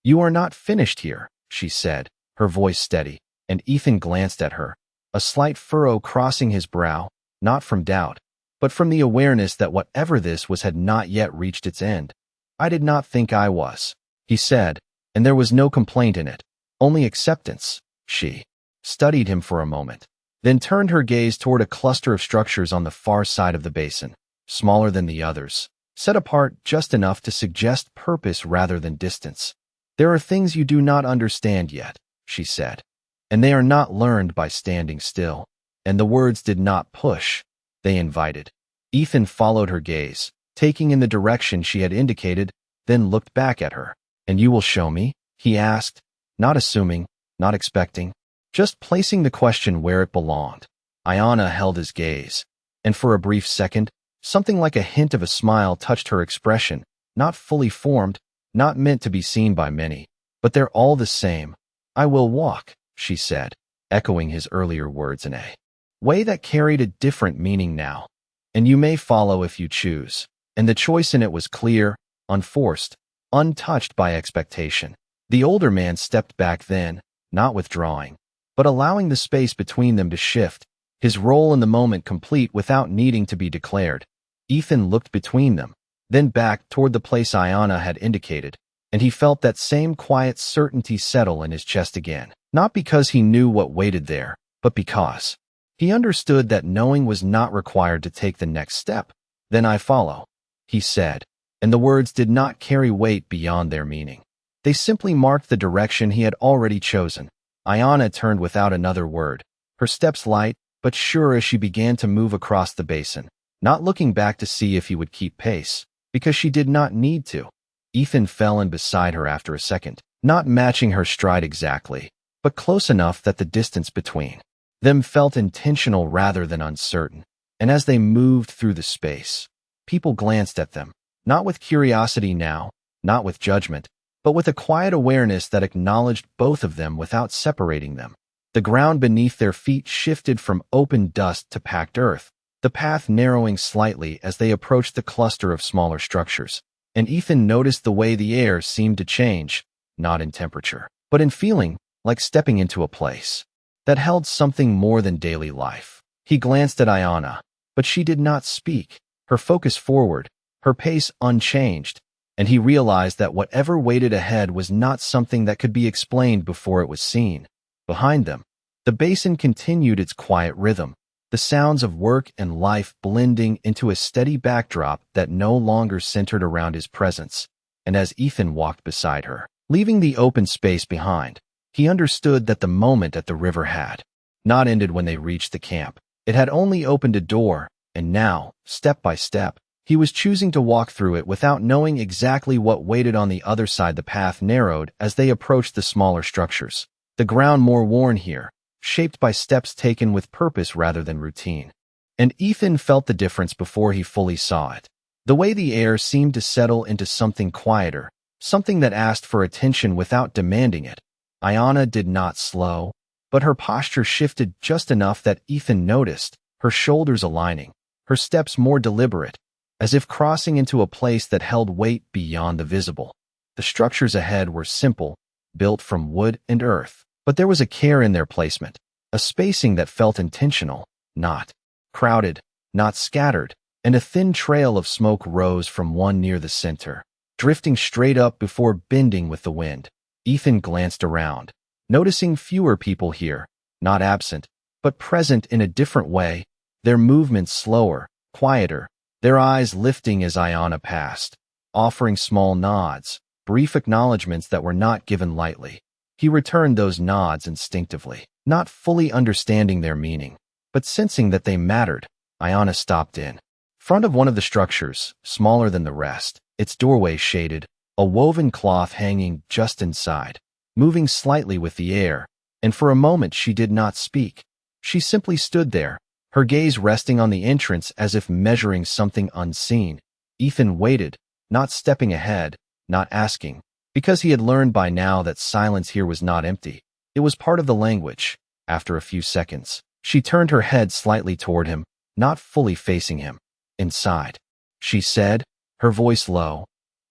"You are not finished here," she said, her voice steady, and Ethan glanced at her, a slight furrow crossing his brow, not from doubt, but from the awareness that whatever this was had not yet reached its end. "I did not think I was," he said, and there was no complaint in it, only acceptance. She studied him for a moment, then turned her gaze toward a cluster of structures on the far side of the basin, smaller than the others, set apart just enough to suggest purpose rather than distance. "There are things you do not understand yet," she said, "and they are not learned by standing still." And the words did not push, they invited. Ethan followed her gaze, taking in the direction she had indicated, then looked back at her. "And you will show me?" he asked, not assuming, not expecting, just placing the question where it belonged. Ayanna held his gaze, and for a brief second, something like a hint of a smile touched her expression, not fully formed, not meant to be seen by many, but they're all the same. "I will walk," she said, echoing his earlier words in a way that carried a different meaning now. And you may follow if you choose. And the choice in it was clear, unforced, untouched by expectation. The older man stepped back then, not withdrawing, but allowing the space between them to shift, his role in the moment complete without needing to be declared. Ethan looked between them, then back toward the place Ayanna had indicated, and he felt that same quiet certainty settle in his chest again. Not because he knew what waited there, but because he understood that knowing was not required to take the next step. Then I follow, he said, and the words did not carry weight beyond their meaning. They simply marked the direction he had already chosen. Ayanna turned without another word, her steps light but sure as she began to move across the basin, not looking back to see if he would keep pace, because she did not need to. Ethan fell in beside her after a second, not matching her stride exactly, but close enough that the distance between them felt intentional rather than uncertain. And as they moved through the space, people glanced at them, not with curiosity now, not with judgment, but with a quiet awareness that acknowledged both of them without separating them. The ground beneath their feet shifted from open dust to packed earth, the path narrowing slightly as they approached the cluster of smaller structures. And Ethan noticed the way the air seemed to change, not in temperature, but in feeling, like stepping into a place that held something more than daily life. He glanced at Ayanna, but she did not speak, her focus forward, her pace unchanged, and he realized that whatever waited ahead was not something that could be explained before it was seen. Behind them, the basin continued its quiet rhythm, the sounds of work and life blending into a steady backdrop that no longer centered around his presence. And as Ethan walked beside her, leaving the open space behind, he understood that the moment at the river had not ended when they reached the camp. It had only opened a door, and now, step by step, he was choosing to walk through it without knowing exactly what waited on the other side. The path narrowed as they approached the smaller structures, the ground more worn here, shaped by steps taken with purpose rather than routine. And Ethan felt the difference before he fully saw it. The way the air seemed to settle into something quieter, something that asked for attention without demanding it. Ayanna did not slow, but her posture shifted just enough that Ethan noticed, her shoulders aligning, her steps more deliberate, as if crossing into a place that held weight beyond the visible. The structures ahead were simple, built from wood and earth, but there was a care in their placement, a spacing that felt intentional, not crowded, not scattered, and a thin trail of smoke rose from one near the center, drifting straight up before bending with the wind. Ethan glanced around, noticing fewer people here, not absent, but present in a different way, their movements slower, quieter, their eyes lifting as Ayanna passed, offering small nods, brief acknowledgments that were not given lightly. He returned those nods instinctively, not fully understanding their meaning, but sensing that they mattered. Ayanna stopped in front of one of the structures, smaller than the rest, its doorway shaded, a woven cloth hanging just inside, moving slightly with the air, and for a moment she did not speak. She simply stood there, her gaze resting on the entrance as if measuring something unseen. Ethan waited, not stepping ahead, not asking, because he had learned by now that silence here was not empty. It was part of the language. After a few seconds, she turned her head slightly toward him, not fully facing him. Inside, she said, her voice low,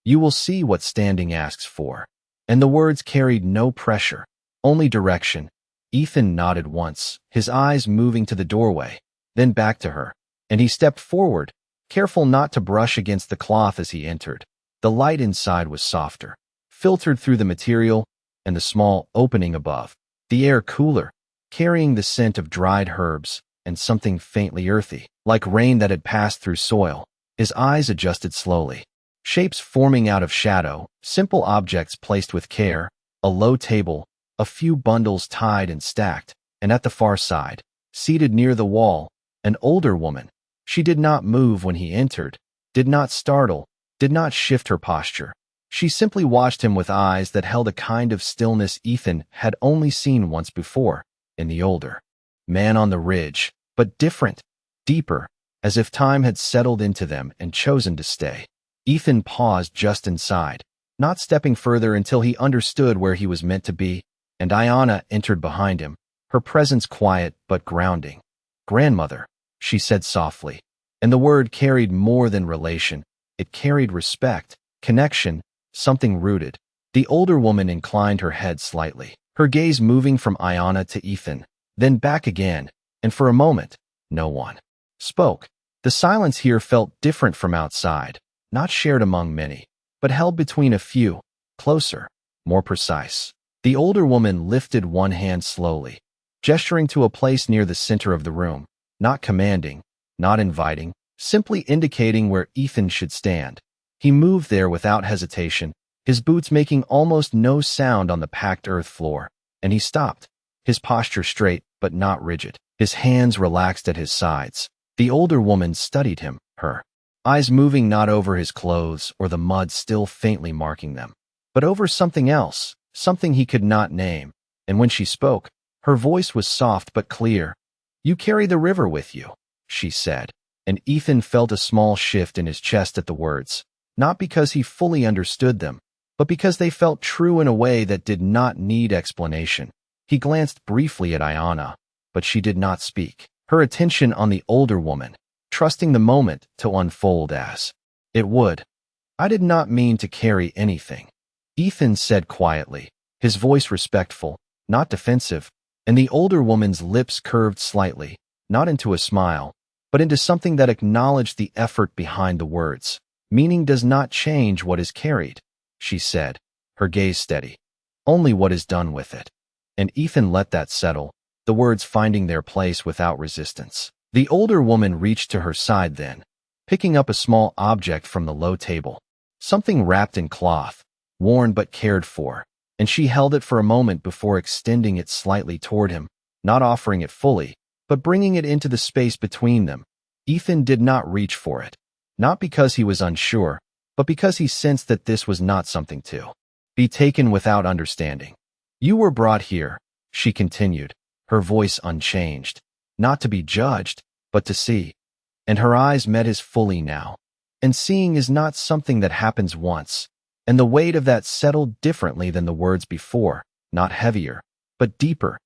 "You will see what standing asks for." And the words carried no pressure, only direction. Ethan nodded once, his eyes moving to the doorway, then back to her, and he stepped forward, careful not to brush against the cloth as he entered. The light inside was softer, filtered through the material, and the small opening above, the air cooler, carrying the scent of dried herbs and something faintly earthy, like rain that had passed through soil. His eyes adjusted slowly, shapes forming out of shadow, simple objects placed with care, a low table, a few bundles tied and stacked, and at the far side, seated near the wall, an older woman. She did not move when he entered, did not startle, did not shift her posture. She simply watched him with eyes that held a kind of stillness Ethan had only seen once before, in the older man on the ridge, but different, deeper, as if time had settled into them and chosen to stay. Ethan paused just inside, not stepping further until he understood where he was meant to be. and Ayana entered behind him, her presence quiet but grounding. "Grandmother," she said softly, and the word carried more than relation. It carried respect, connection, something rooted. The older woman inclined her head slightly, her gaze moving from Ayana to Ethan, then back again, and for a moment, no one spoke. The silence here felt different from outside, not shared among many, but held between a few, closer, more precise. The older woman lifted one hand slowly, gesturing to a place near the center of the room, not commanding, not inviting, simply indicating where Ethan should stand. He moved there without hesitation, his boots making almost no sound on the packed earth floor, and he stopped, his posture straight but not rigid, his hands relaxed at his sides. The older woman studied him, her eyes moving not over his clothes or the mud still faintly marking them, but over something else, something he could not name. And when she spoke, her voice was soft but clear. "You carry the river with you," she said, and Ethan felt a small shift in his chest at the words, not because he fully understood them, but because they felt true in a way that did not need explanation. He glanced briefly at Ayana, but she did not speak, her attention on the older woman, trusting the moment to unfold as it would. "I did not mean to carry anything," Ethan said quietly, his voice respectful, not defensive, and the older woman's lips curved slightly, not into a smile, but into something that acknowledged the effort behind the words. "Meaning does not change what is carried," she said, her gaze steady. "Only what is done with it." And Ethan let that settle, the words finding their place without resistance. The older woman reached to her side then, picking up a small object from the low table, something wrapped in cloth, worn but cared for, and she held it for a moment before extending it slightly toward him, not offering it fully, but bringing it into the space between them. Ethan did not reach for it, not because he was unsure, but because he sensed that this was not something to be taken without understanding. "You were brought here," she continued, her voice unchanged, "not to be judged, but to see." And her eyes met his fully now. And seeing is not something that happens once, and the weight of that settled differently than the words before, not heavier, but deeper.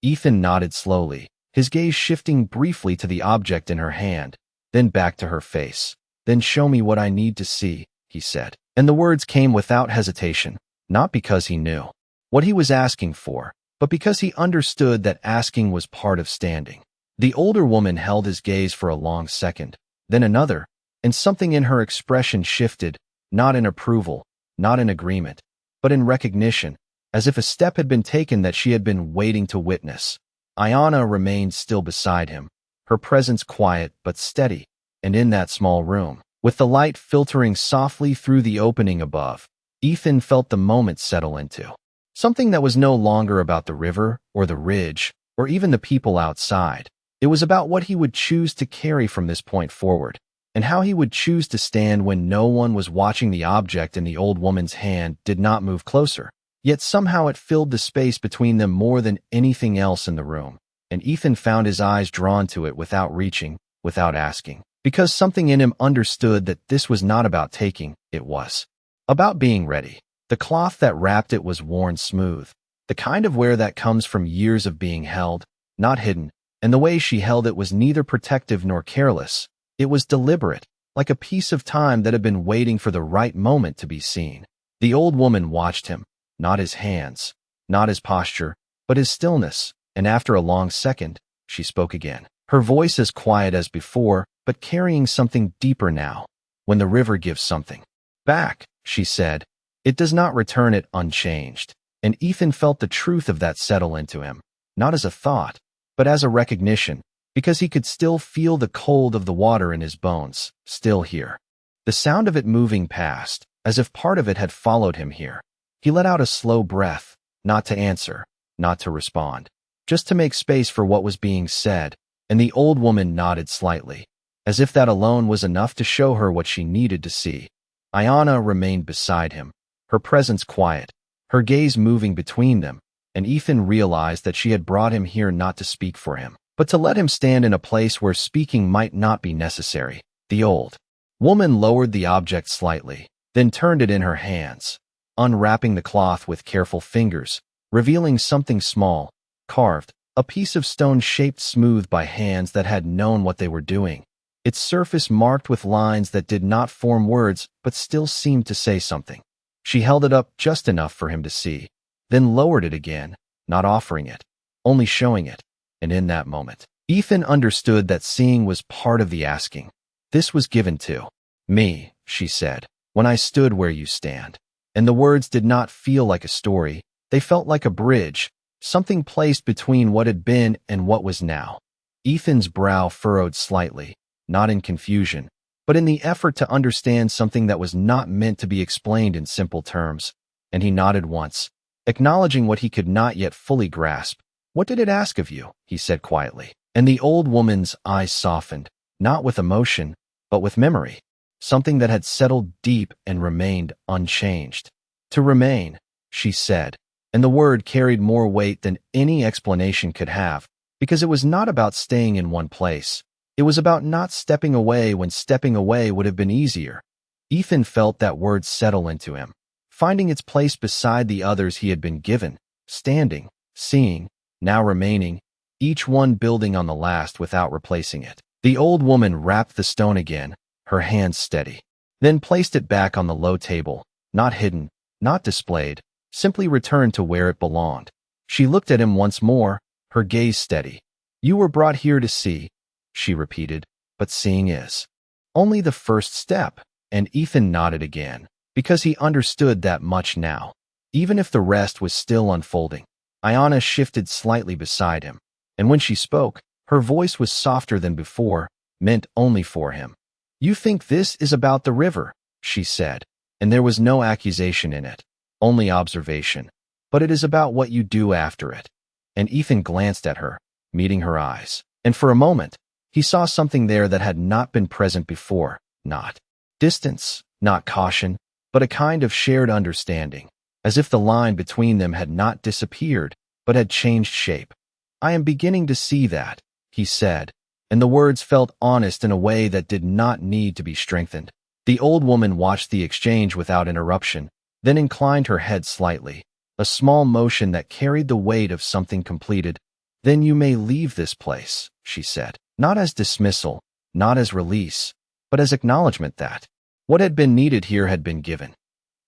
Ethan nodded slowly, his gaze shifting briefly to the object in her hand, then back to her face. "Then show me what I need to see," he said. And the words came without hesitation, not because he knew what he was asking for, but because he understood that asking was part of standing. The older woman held his gaze for a long second, then another, and something in her expression shifted, not in approval, not in agreement, but in recognition, as if a step had been taken that she had been waiting to witness. Ayana remained still beside him, her presence quiet but steady, and in that small room, with the light filtering softly through the opening above, Ethan felt the moment settle into something that was no longer about the river or the ridge or even the people outside. It was about what he would choose to carry from this point forward, and how he would choose to stand when no one was watching. The object in the old woman's hand did not move closer, yet somehow it filled the space between them more than anything else in the room, and Ethan found his eyes drawn to it without reaching, without asking, because something in him understood that this was not about taking, it was about being ready. The cloth that wrapped it was worn smooth, the kind of wear that comes from years of being held, not hidden, and the way she held it was neither protective nor careless. It was deliberate, like a piece of time that had been waiting for the right moment to be seen. The old woman watched him, not his hands, not his posture, but his stillness, and after a long second, she spoke again, her voice as quiet as before, but carrying something deeper now. "When the river gives something back," she said, "it does not return it unchanged." And Ethan felt the truth of that settle into him, not as a thought, but as a recognition, because he could still feel the cold of the water in his bones, still here. The sound of it moving past, as if part of it had followed him here. He let out a slow breath, not to answer, not to respond, just to make space for what was being said, and the old woman nodded slightly, as if that alone was enough to show her what she needed to see. Ayana remained beside him, her presence quiet, her gaze moving between them, and Ethan realized that she had brought him here not to speak for him, but to let him stand in a place where speaking might not be necessary. The old woman lowered the object slightly, then turned it in her hands, unwrapping the cloth with careful fingers, revealing something small, carved, a piece of stone shaped smooth by hands that had known what they were doing. Its surface marked with lines that did not form words but still seemed to say something. She held it up just enough for him to see, then lowered it again, not offering it, only showing it. And in that moment, Ethan understood that seeing was part of the asking. This was given to me, she said, when I stood where you stand. And the words did not feel like a story. They felt like a bridge, something placed between what had been and what was now. Ethan's brow furrowed slightly, not in confusion, but in the effort to understand something that was not meant to be explained in simple terms. And he nodded once, acknowledging what he could not yet fully grasp. What did it ask of you? He said quietly. And the old woman's eyes softened, not with emotion, but with memory, something that had settled deep and remained unchanged. To remain, she said, and the word carried more weight than any explanation could have, because it was not about staying in one place. It was about not stepping away when stepping away would have been easier. Ethan felt that word settle into him, finding its place beside the others he had been given, standing, seeing, now remaining, each one building on the last without replacing it. The old woman wrapped the stone again, her hands steady, then placed it back on the low table, not hidden, not displayed, simply returned to where it belonged. She looked at him once more, her gaze steady. You were brought here to see, she repeated, but seeing is only the first step. And Ethan nodded again, because he understood that much now, even if the rest was still unfolding. Ayanna shifted slightly beside him, and when she spoke, her voice was softer than before, meant only for him. You think this is about the river, she said, and there was no accusation in it, only observation. But it is about what you do after it. And Ethan glanced at her, meeting her eyes, and for a moment, he saw something there that had not been present before, not distance, not caution, but a kind of shared understanding, as if the line between them had not disappeared, but had changed shape. I am beginning to see that, he said, and the words felt honest in a way that did not need to be strengthened. The old woman watched the exchange without interruption, then inclined her head slightly, a small motion that carried the weight of something completed. Then you may leave this place, she said, not as dismissal, not as release, but as acknowledgement that what had been needed here had been given.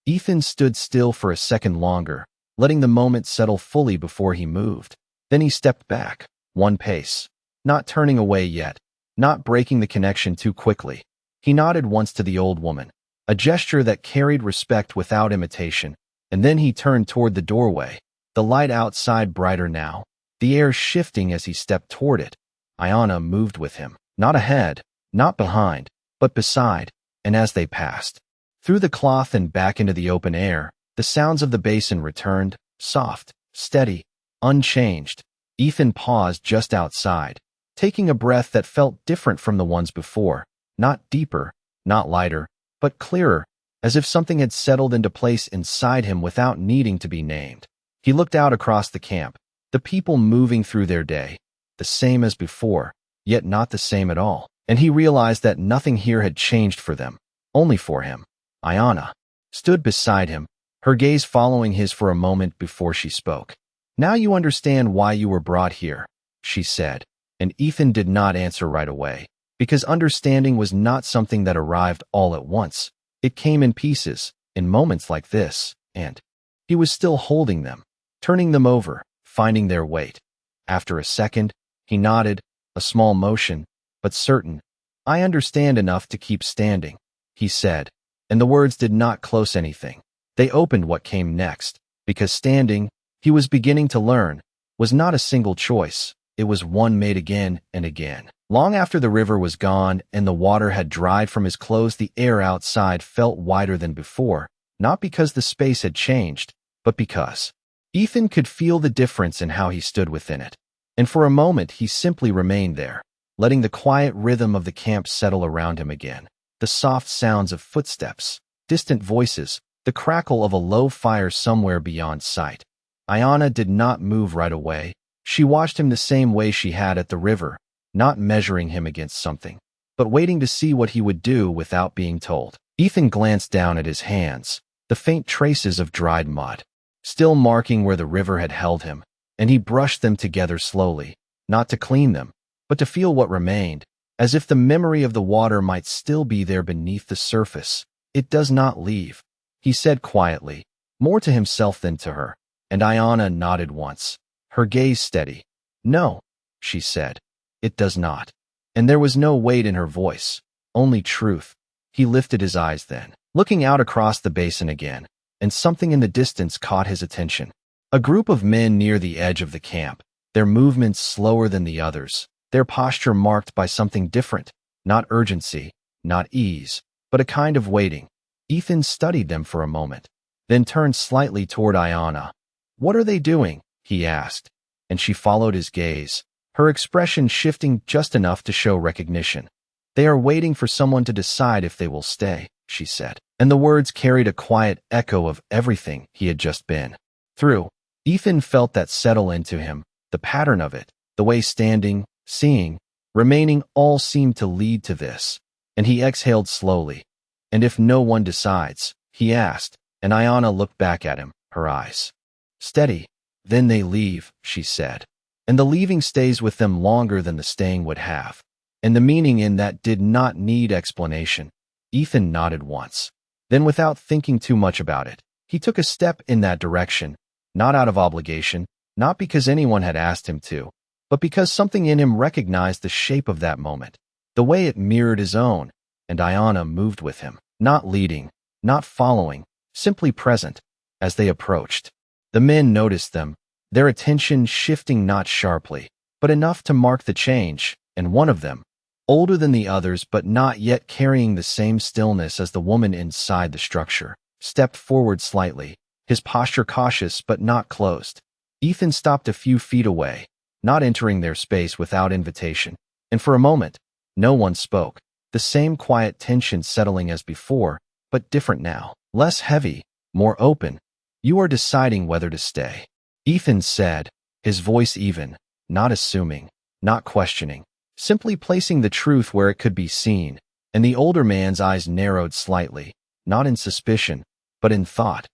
Ethan stood still for a second longer, letting the moment settle fully before he moved. Then he stepped back, one pace, not turning away yet, not breaking the connection too quickly. He nodded once to the old woman, a gesture that carried respect without imitation, and then he turned toward the doorway, the light outside brighter now, the air shifting as he stepped toward it. Ayanna moved with him, not ahead, not behind, but beside, and as they passed through the cloth and back into the open air, the sounds of the basin returned, soft, steady, unchanged. Ethan paused just outside, taking a breath that felt different from the ones before, not deeper, not lighter, but clearer, as if something had settled into place inside him without needing to be named. He looked out across the camp, the people moving through their day, the same as before, yet not the same at all, and he realized that nothing here had changed for them, only for him. Ayanna stood beside him, her gaze following his for a moment before she spoke. Now you understand why you were brought here, she said, and Ethan did not answer right away, because understanding was not something that arrived all at once. It came in pieces, in moments like this, and he was still holding them, turning them over, finding their weight. After a second, he nodded, a small motion, but certain. I understand enough to keep standing, he said, and the words did not close anything. They opened what came next, because standing, he was beginning to learn, was not a single choice. It was one made again and again. Long after the river was gone and the water had dried from his clothes, the air outside felt wider than before, not because the space had changed, but because Ethan could feel the difference in how he stood within it. And for a moment he simply remained there, letting the quiet rhythm of the camp settle around him again. The soft sounds of footsteps, distant voices, the crackle of a low fire somewhere beyond sight. Ayanna did not move right away. She watched him the same way she had at the river, not measuring him against something, but waiting to see what he would do without being told. Ethan glanced down at his hands, the faint traces of dried mud. still marking where the river had held him, and he brushed them together slowly, not to clean them, but to feel what remained, as if the memory of the water might still be there beneath the surface. "It does not leave," he said quietly, more to himself than to her, and Ayanna nodded once, her gaze steady. "No," she said, "it does not." And there was no weight in her voice, only truth. He lifted his eyes then, looking out across the basin again, and something in the distance caught his attention. A group of men near the edge of the camp, their movements slower than the others, their posture marked by something different, not urgency, not ease, but a kind of waiting. Ethan studied them for a moment, then turned slightly toward Ayanna. "What are they doing?" he asked, and she followed his gaze, her expression shifting just enough to show recognition. "They are waiting for someone to decide if they will stay," she said, and the words carried a quiet echo of everything he had just been through. Ethan felt that settle into him, the pattern of it, the way standing, seeing, remaining all seemed to lead to this, and he exhaled slowly. "And if no one decides?" he asked, and Ayanna looked back at him, her eyes steady. "Then they leave," she said, "and the leaving stays with them longer than the staying would have." And the meaning in that did not need explanation. Ethan nodded once. Then, without thinking too much about it, he took a step in that direction, not out of obligation, not because anyone had asked him to, but because something in him recognized the shape of that moment, the way it mirrored his own, and Ayanna moved with him, not leading, not following, simply present. As they approached, the men noticed them, their attention shifting not sharply, but enough to mark the change, and one of them, older than the others but not yet carrying the same stillness as the woman inside the structure, stepped forward slightly, his posture cautious but not closed. Ethan stopped a few feet away, not entering their space without invitation, and for a moment, no one spoke, the same quiet tension settling as before, but different now, less heavy, more open. "You are deciding whether to stay," Ethan said, his voice even, not assuming, not questioning, simply placing the truth where it could be seen, and the older man's eyes narrowed slightly, not in suspicion, but in thought.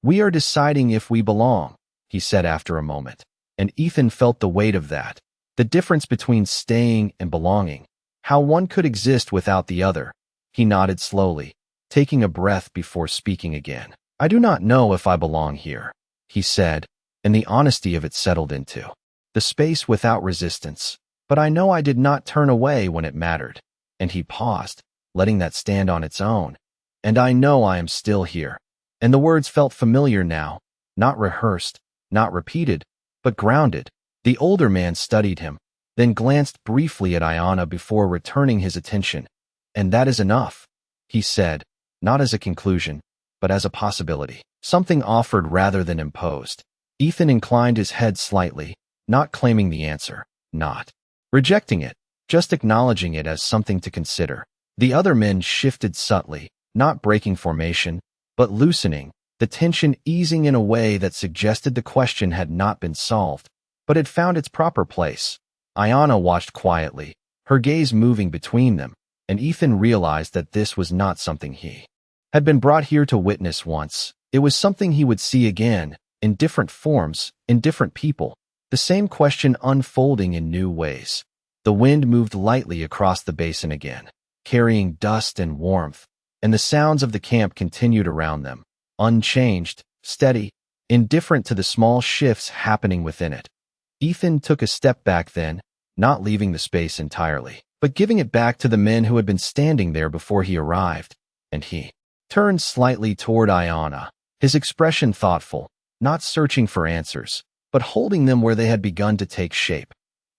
"We are deciding if we belong," he said after a moment, and Ethan felt the weight of that, the difference between staying and belonging, how one could exist without the other. He nodded slowly, taking a breath before speaking again. "I do not know if I belong here," he said, and the honesty of it settled into the space without resistance. "But I know I did not turn away when it mattered." And he paused, letting that stand on its own. "And I know I am still here." And the words felt familiar now, not rehearsed, not repeated, but grounded. The older man studied him, then glanced briefly at Ayanna before returning his attention. "And that is enough," he said, not as a conclusion, but as a possibility, something offered rather than imposed. Ethan inclined his head slightly, not claiming the answer, not rejecting it, just acknowledging it as something to consider. The other men shifted subtly, not breaking formation, but loosening, the tension easing in a way that suggested the question had not been solved, but had found its proper place. Ayanna watched quietly, her gaze moving between them, and Ethan realized that this was not something he had been brought here to witness once. It was something he would see again, in different forms, in different people, the same question unfolding in new ways. The wind moved lightly across the basin again, carrying dust and warmth, and the sounds of the camp continued around them, unchanged, steady, indifferent to the small shifts happening within it. Ethan took a step back then, not leaving the space entirely, but giving it back to the men who had been standing there before he arrived, and he turned slightly toward Ayanna, his expression thoughtful, not searching for answers, but holding them where they had begun to take shape.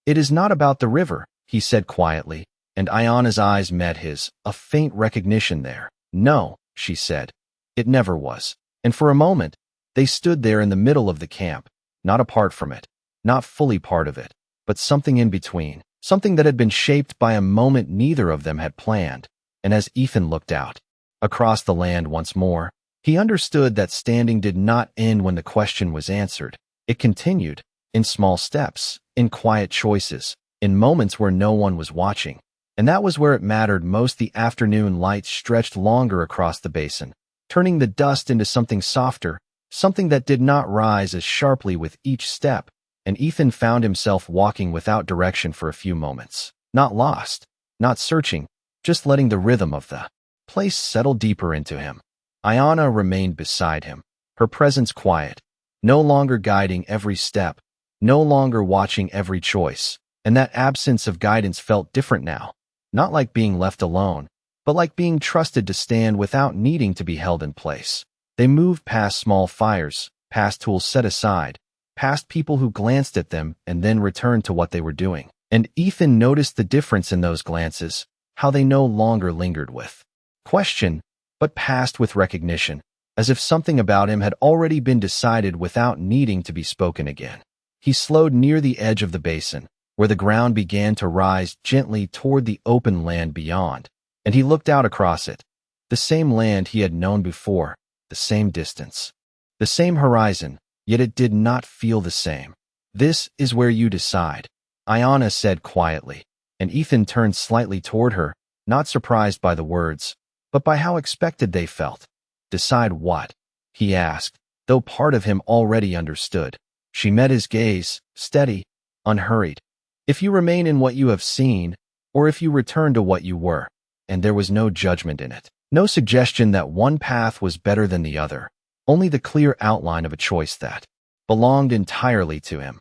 "It is not about the river," he said quietly, and Ayanna's eyes met his, a faint recognition there. "No," she said, "it never was." And for a moment, they stood there in the middle of the camp, not apart from it, not fully part of it, but something in between, something that had been shaped by a moment neither of them had planned. And as Ethan looked out across the land once more, he understood that standing did not end when the question was answered. It continued, in small steps, in quiet choices, in moments where no one was watching. And that was where it mattered most. The afternoon light stretched longer across the basin, turning the dust into something softer, something that did not rise as sharply with each step, and Ethan found himself walking without direction for a few moments. Not lost, not searching, just letting the rhythm of the place settle deeper into him. Ayana remained beside him, her presence quiet, no longer guiding every step, no longer watching every choice, and that absence of guidance felt different now, not like being left alone, but like being trusted to stand without needing to be held in place. They moved past small fires, past tools set aside, past people who glanced at them and then returned to what they were doing. And Ethan noticed the difference in those glances, how they no longer lingered with question, but passed with recognition, as if something about him had already been decided without needing to be spoken again. He slowed near the edge of the basin, where the ground began to rise gently toward the open land beyond, and he looked out across it. The same land he had known before, the same distance, the same horizon, yet it did not feel the same. "This is where you decide," Ayana said quietly, and Ethan turned slightly toward her, not surprised by the words, but by how expected they felt. "Decide what?" he asked, though part of him already understood. She met his gaze, steady, unhurried. "If you remain in what you have seen, or if you return to what you were," and there was no judgment in it. No suggestion that one path was better than the other, only the clear outline of a choice that belonged entirely to him.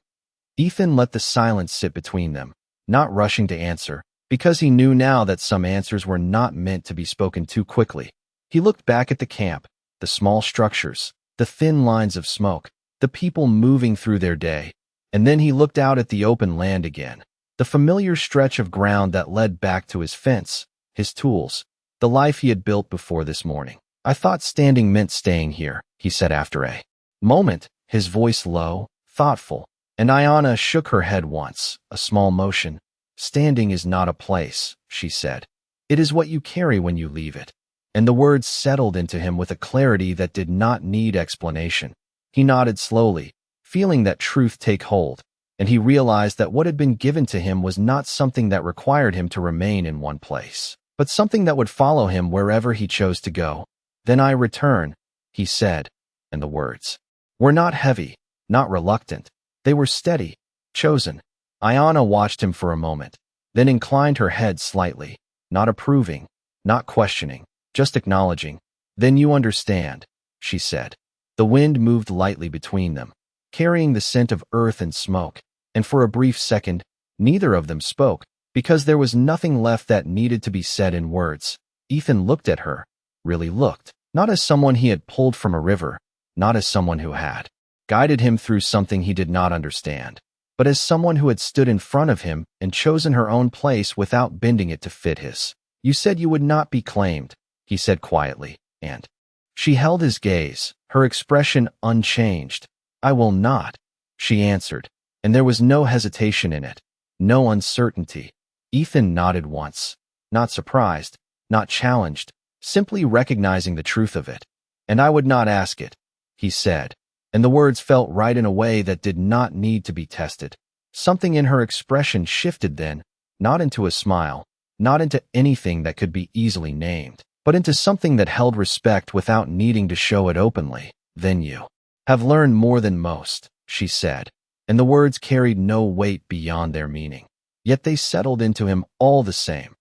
Ethan let the silence sit between them, not rushing to answer, because he knew now that some answers were not meant to be spoken too quickly. He looked back at the camp, the small structures, the thin lines of smoke, the people moving through their day, and then he looked out at the open land again, the familiar stretch of ground that led back to his fence, his tools, the life he had built before this morning. "I thought standing meant staying here," he said after a moment, his voice low, thoughtful, and Ayana shook her head once, a small motion. "Standing is not a place," she said. "It is what you carry when you leave it." And the words settled into him with a clarity that did not need explanation. He nodded slowly, feeling that truth take hold, and he realized that what had been given to him was not something that required him to remain in one place, but something that would follow him wherever he chose to go. "Then I return," he said, and the words were not heavy, not reluctant. They were steady, chosen. Ayana watched him for a moment, then inclined her head slightly, not approving, not questioning, just acknowledging. "Then you understand," she said. The wind moved lightly between them, carrying the scent of earth and smoke, and for a brief second, neither of them spoke, because there was nothing left that needed to be said in words. Ethan looked at her, really looked, not as someone he had pulled from a river, not as someone who had guided him through something he did not understand, but as someone who had stood in front of him and chosen her own place without bending it to fit his. "You said you would not be claimed," he said quietly, and she held his gaze, her expression unchanged. "I will not," she answered, and there was no hesitation in it, no uncertainty. Ethan nodded once, not surprised, not challenged, simply recognizing the truth of it. "And I would not ask it," he said, and the words felt right in a way that did not need to be tested. Something in her expression shifted then, not into a smile, not into anything that could be easily named, but into something that held respect without needing to show it openly. "Then you have learned more than most," she said, and the words carried no weight beyond their meaning. Yet they settled into him all the same.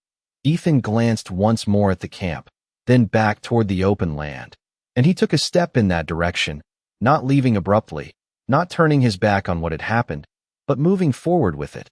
Ethan glanced once more at the camp, then back toward the open land, and he took a step in that direction, not leaving abruptly, not turning his back on what had happened, but moving forward with it.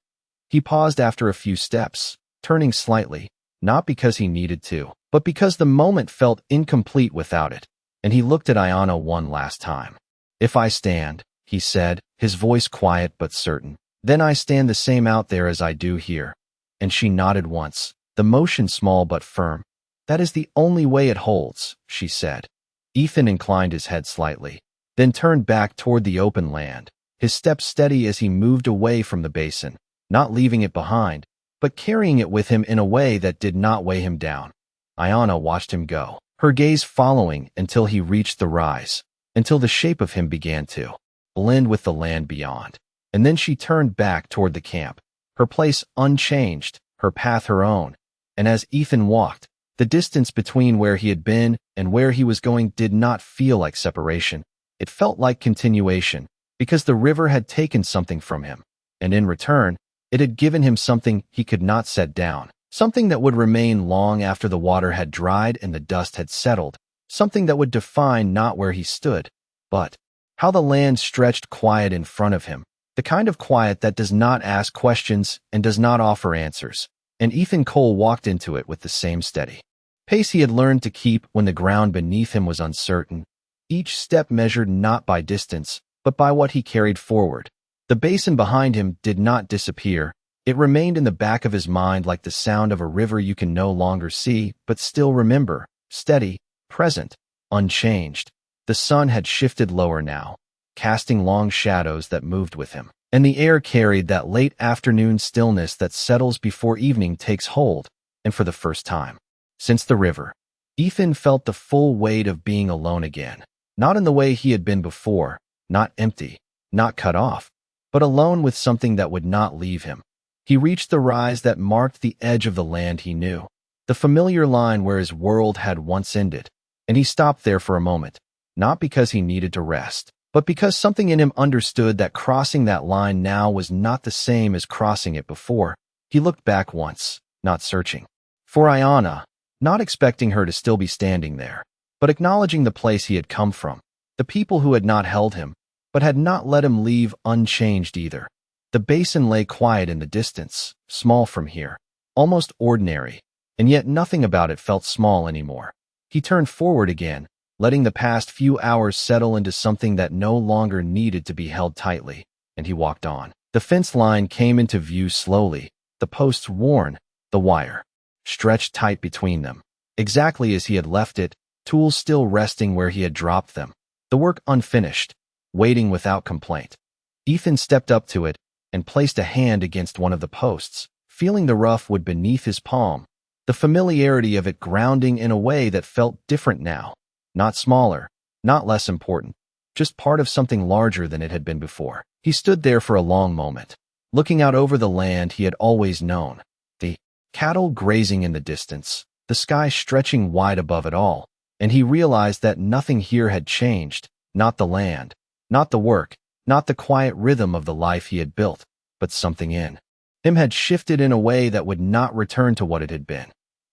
He paused after a few steps, turning slightly, not because he needed to, but because the moment felt incomplete without it, and he looked at Ayana one last time. "If I stand," he said, his voice quiet but certain, "then I stand the same out there as I do here." And she nodded once, the motion small but firm. "That is the only way it holds," she said. Ethan inclined his head slightly, then turned back toward the open land, his steps steady as he moved away from the basin, not leaving it behind, but carrying it with him in a way that did not weigh him down. Ayana watched him go, her gaze following until he reached the rise, until the shape of him began to blend with the land beyond. And then she turned back toward the camp, her place unchanged, her path her own. And as Ethan walked, the distance between where he had been and where he was going did not feel like separation. It felt like continuation, because the river had taken something from him, and in return, it had given him something he could not set down, something that would remain long after the water had dried and the dust had settled, something that would define not where he stood, but how the land stretched quiet in front of him, the kind of quiet that does not ask questions and does not offer answers. And Ethan Cole walked into it with the same steady pace he had learned to keep when the ground beneath him was uncertain, each step measured not by distance, but by what he carried forward. The basin behind him did not disappear. It remained in the back of his mind like the sound of a river you can no longer see, but still remember, steady, present, unchanged. The sun had shifted lower now, casting long shadows that moved with him, and the air carried that late afternoon stillness that settles before evening takes hold. And for the first time since the river, Ethan felt the full weight of being alone again, not in the way he had been before, not empty, not cut off, but alone with something that would not leave him. He reached the rise that marked the edge of the land he knew, the familiar line where his world had once ended, and he stopped there for a moment, not because he needed to rest, but because something in him understood that crossing that line now was not the same as crossing it before. He looked back once, not searching for Ayanna, not expecting her to still be standing there, but acknowledging the place he had come from, the people who had not held him, but had not let him leave unchanged either. The basin lay quiet in the distance, small from here, almost ordinary, and yet nothing about it felt small anymore. He turned forward again, letting the past few hours settle into something that no longer needed to be held tightly, and he walked on. The fence line came into view slowly, the posts worn, the wire stretched tight between them, exactly as he had left it, tools still resting where he had dropped them, the work unfinished, waiting without complaint. Ethan stepped up to it and placed a hand against one of the posts, feeling the rough wood beneath his palm, the familiarity of it grounding in a way that felt different now, not smaller, not less important, just part of something larger than it had been before. He stood there for a long moment, looking out over the land he had always known, the cattle grazing in the distance, the sky stretching wide above it all, and he realized that nothing here had changed, not the land, not the work, not the quiet rhythm of the life he had built, but something in him had shifted in a way that would not return to what it had been.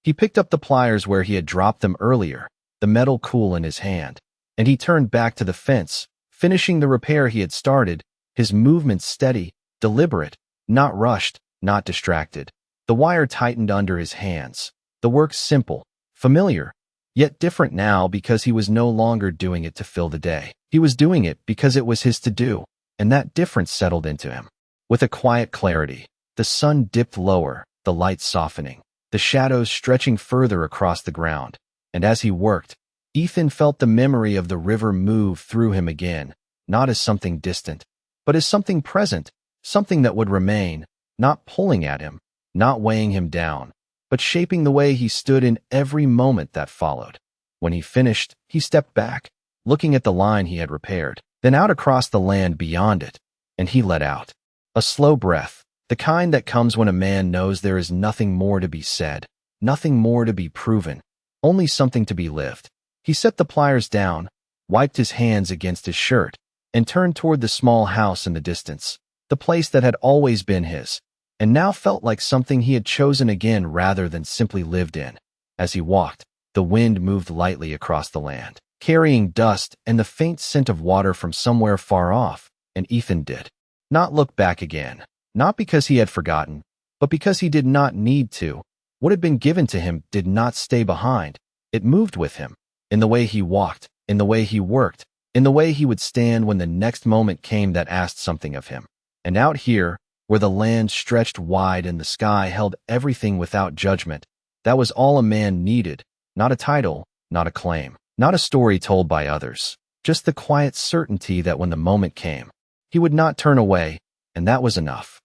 He picked up the pliers where he had dropped them earlier, the metal cool in his hand, and he turned back to the fence, finishing the repair he had started, his movements steady, deliberate, not rushed, not distracted. The wire tightened under his hands, the work simple, familiar, yet different now because he was no longer doing it to fill the day. He was doing it because it was his to do, and that difference settled into him. With a quiet clarity, the sun dipped lower, the light softening, the shadows stretching further across the ground, and as he worked, Ethan felt the memory of the river move through him again, not as something distant, but as something present, something that would remain, not pulling at him, not weighing him down, but shaping the way he stood in every moment that followed. When he finished, he stepped back, looking at the line he had repaired, then out across the land beyond it, and he let out a slow breath, the kind that comes when a man knows there is nothing more to be said, nothing more to be proven, only something to be lived. He set the pliers down, wiped his hands against his shirt, and turned toward the small house in the distance, the place that had always been his, and now felt like something he had chosen again rather than simply lived in. As he walked, the wind moved lightly across the land, carrying dust and the faint scent of water from somewhere far off, and Ethan did not look back again, not because he had forgotten, but because he did not need to. What had been given to him did not stay behind. It moved with him, in the way he walked, in the way he worked, in the way he would stand when the next moment came that asked something of him. And out here, where the land stretched wide and the sky held everything without judgment, that was all a man needed, not a title, not a claim, not a story told by others, just the quiet certainty that when the moment came, he would not turn away, and that was enough.